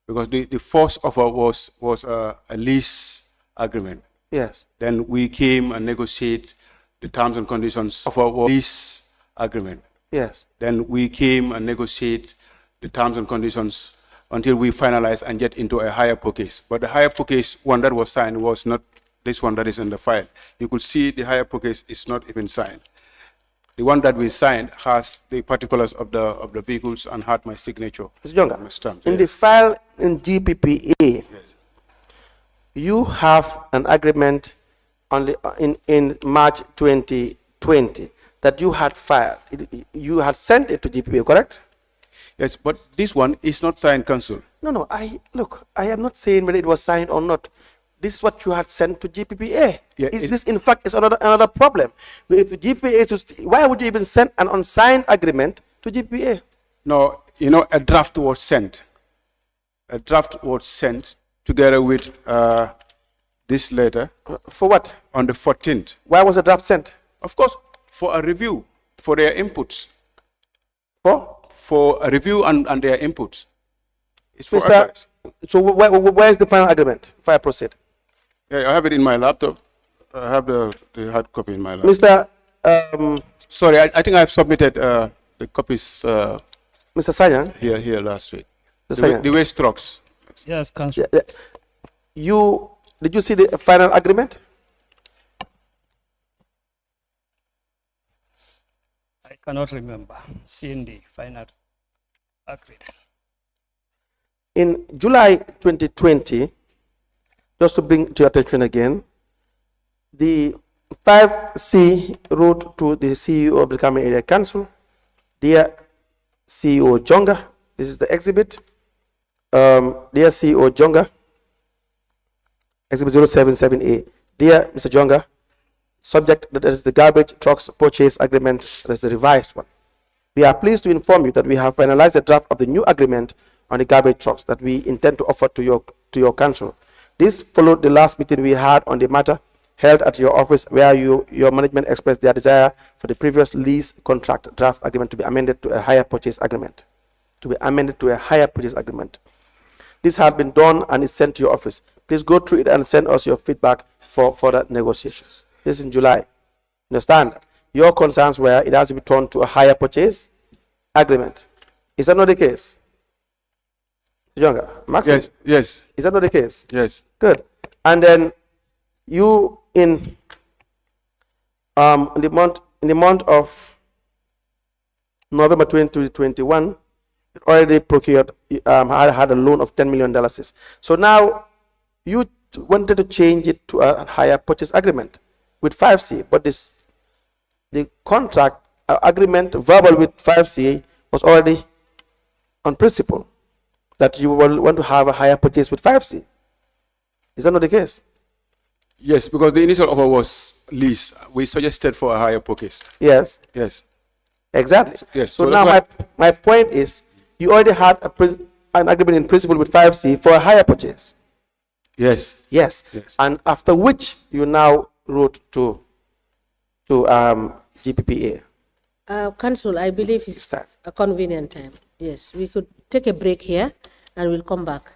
S3: because the first offer was a lease agreement.
S1: Yes.
S3: Then we came and negotiate the terms and conditions of our lease agreement.
S1: Yes.
S3: Then we came and negotiate the terms and conditions until we finalize and get into a higher purchase. But the higher purchase one that was signed was not this one that is in the file. You could see the higher purchase is not even signed. The one that we signed has the particulars of the vehicles and had my signature.
S1: Mr. Jonga, in the file in GPPA, you have an agreement only in March 2020 that you had filed. You had sent it to GPPA, correct?
S3: Yes, but this one is not signed, Council.
S1: No, I am not saying whether it was signed or not. This is what you had sent to GPPA.
S3: Yeah,
S1: This, in fact, is another problem. If GPPA why would you even send an unsigned agreement to GPPA?
S3: No, a draft was sent. A draft was sent together with this letter.
S1: For what?
S3: On the 14th.
S1: Why was the draft sent?
S3: Of course, for a review, for their inputs.
S1: For
S3: a review and their inputs. It's for
S1: Mr.
S3: us.
S1: So where is the final agreement? If I proceed.
S3: Yeah, I have it in my laptop. I have the hard copy in my laptop.
S1: Mr.
S3: Sorry, I think I've submitted the copies.
S1: Mr. Sanyan?
S3: Here last week.
S1: The
S3: waste trucks.
S9: Yes, Council.
S1: Did you see the final agreement?
S9: I cannot remember seeing the final agreement.
S1: In July 2020, just to bring to your attention again, the 5C wrote to the CEO of the Kamen Area Council, dear CEO Jonga, this is the exhibit, dear CEO Jonga, exhibit 077A, dear Mr. Jonga, subject that is the garbage trucks purchase agreement, that's the revised one. We are pleased to inform you that we have finalized the draft of the new agreement on the garbage trucks that we intend to offer to your council. This followed the last meeting we had on the matter held at your office, where your management expressed their desire for the previous lease contract draft agreement to be amended to a higher purchase agreement. This has been done and is sent to your office. Please go through it and send us your feedback for further negotiations. This is in July. Understand? Your concerns were it has to be turned to a higher purchase agreement. Is that not the case? Jonga, Maxim?
S3: Yes.
S1: Is that not the case?
S3: Yes.
S1: Good. And then you in the month of November 2021, you already procured had a loan of $10 million. So now you wanted to change it to a higher purchase agreement with 5C, but the contract agreement verbal with 5C was already on principle that you will want to have a higher purchase with 5C. Is that not the case?
S3: Yes, because the initial offer was lease. We suggested for a higher purchase.
S1: Yes.
S3: Yes.
S1: Exactly.
S3: Yes.
S1: So now my point is, you already had an agreement in principle with 5C for a higher purchase.
S3: Yes.
S1: Yes. And after which you now wrote to GPPA.
S4: Council, I believe it's a convenient time. Yes, we could take a break here and we'll come back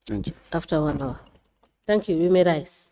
S3: Thank you.
S4: after 1 hour. Thank you. We may rise.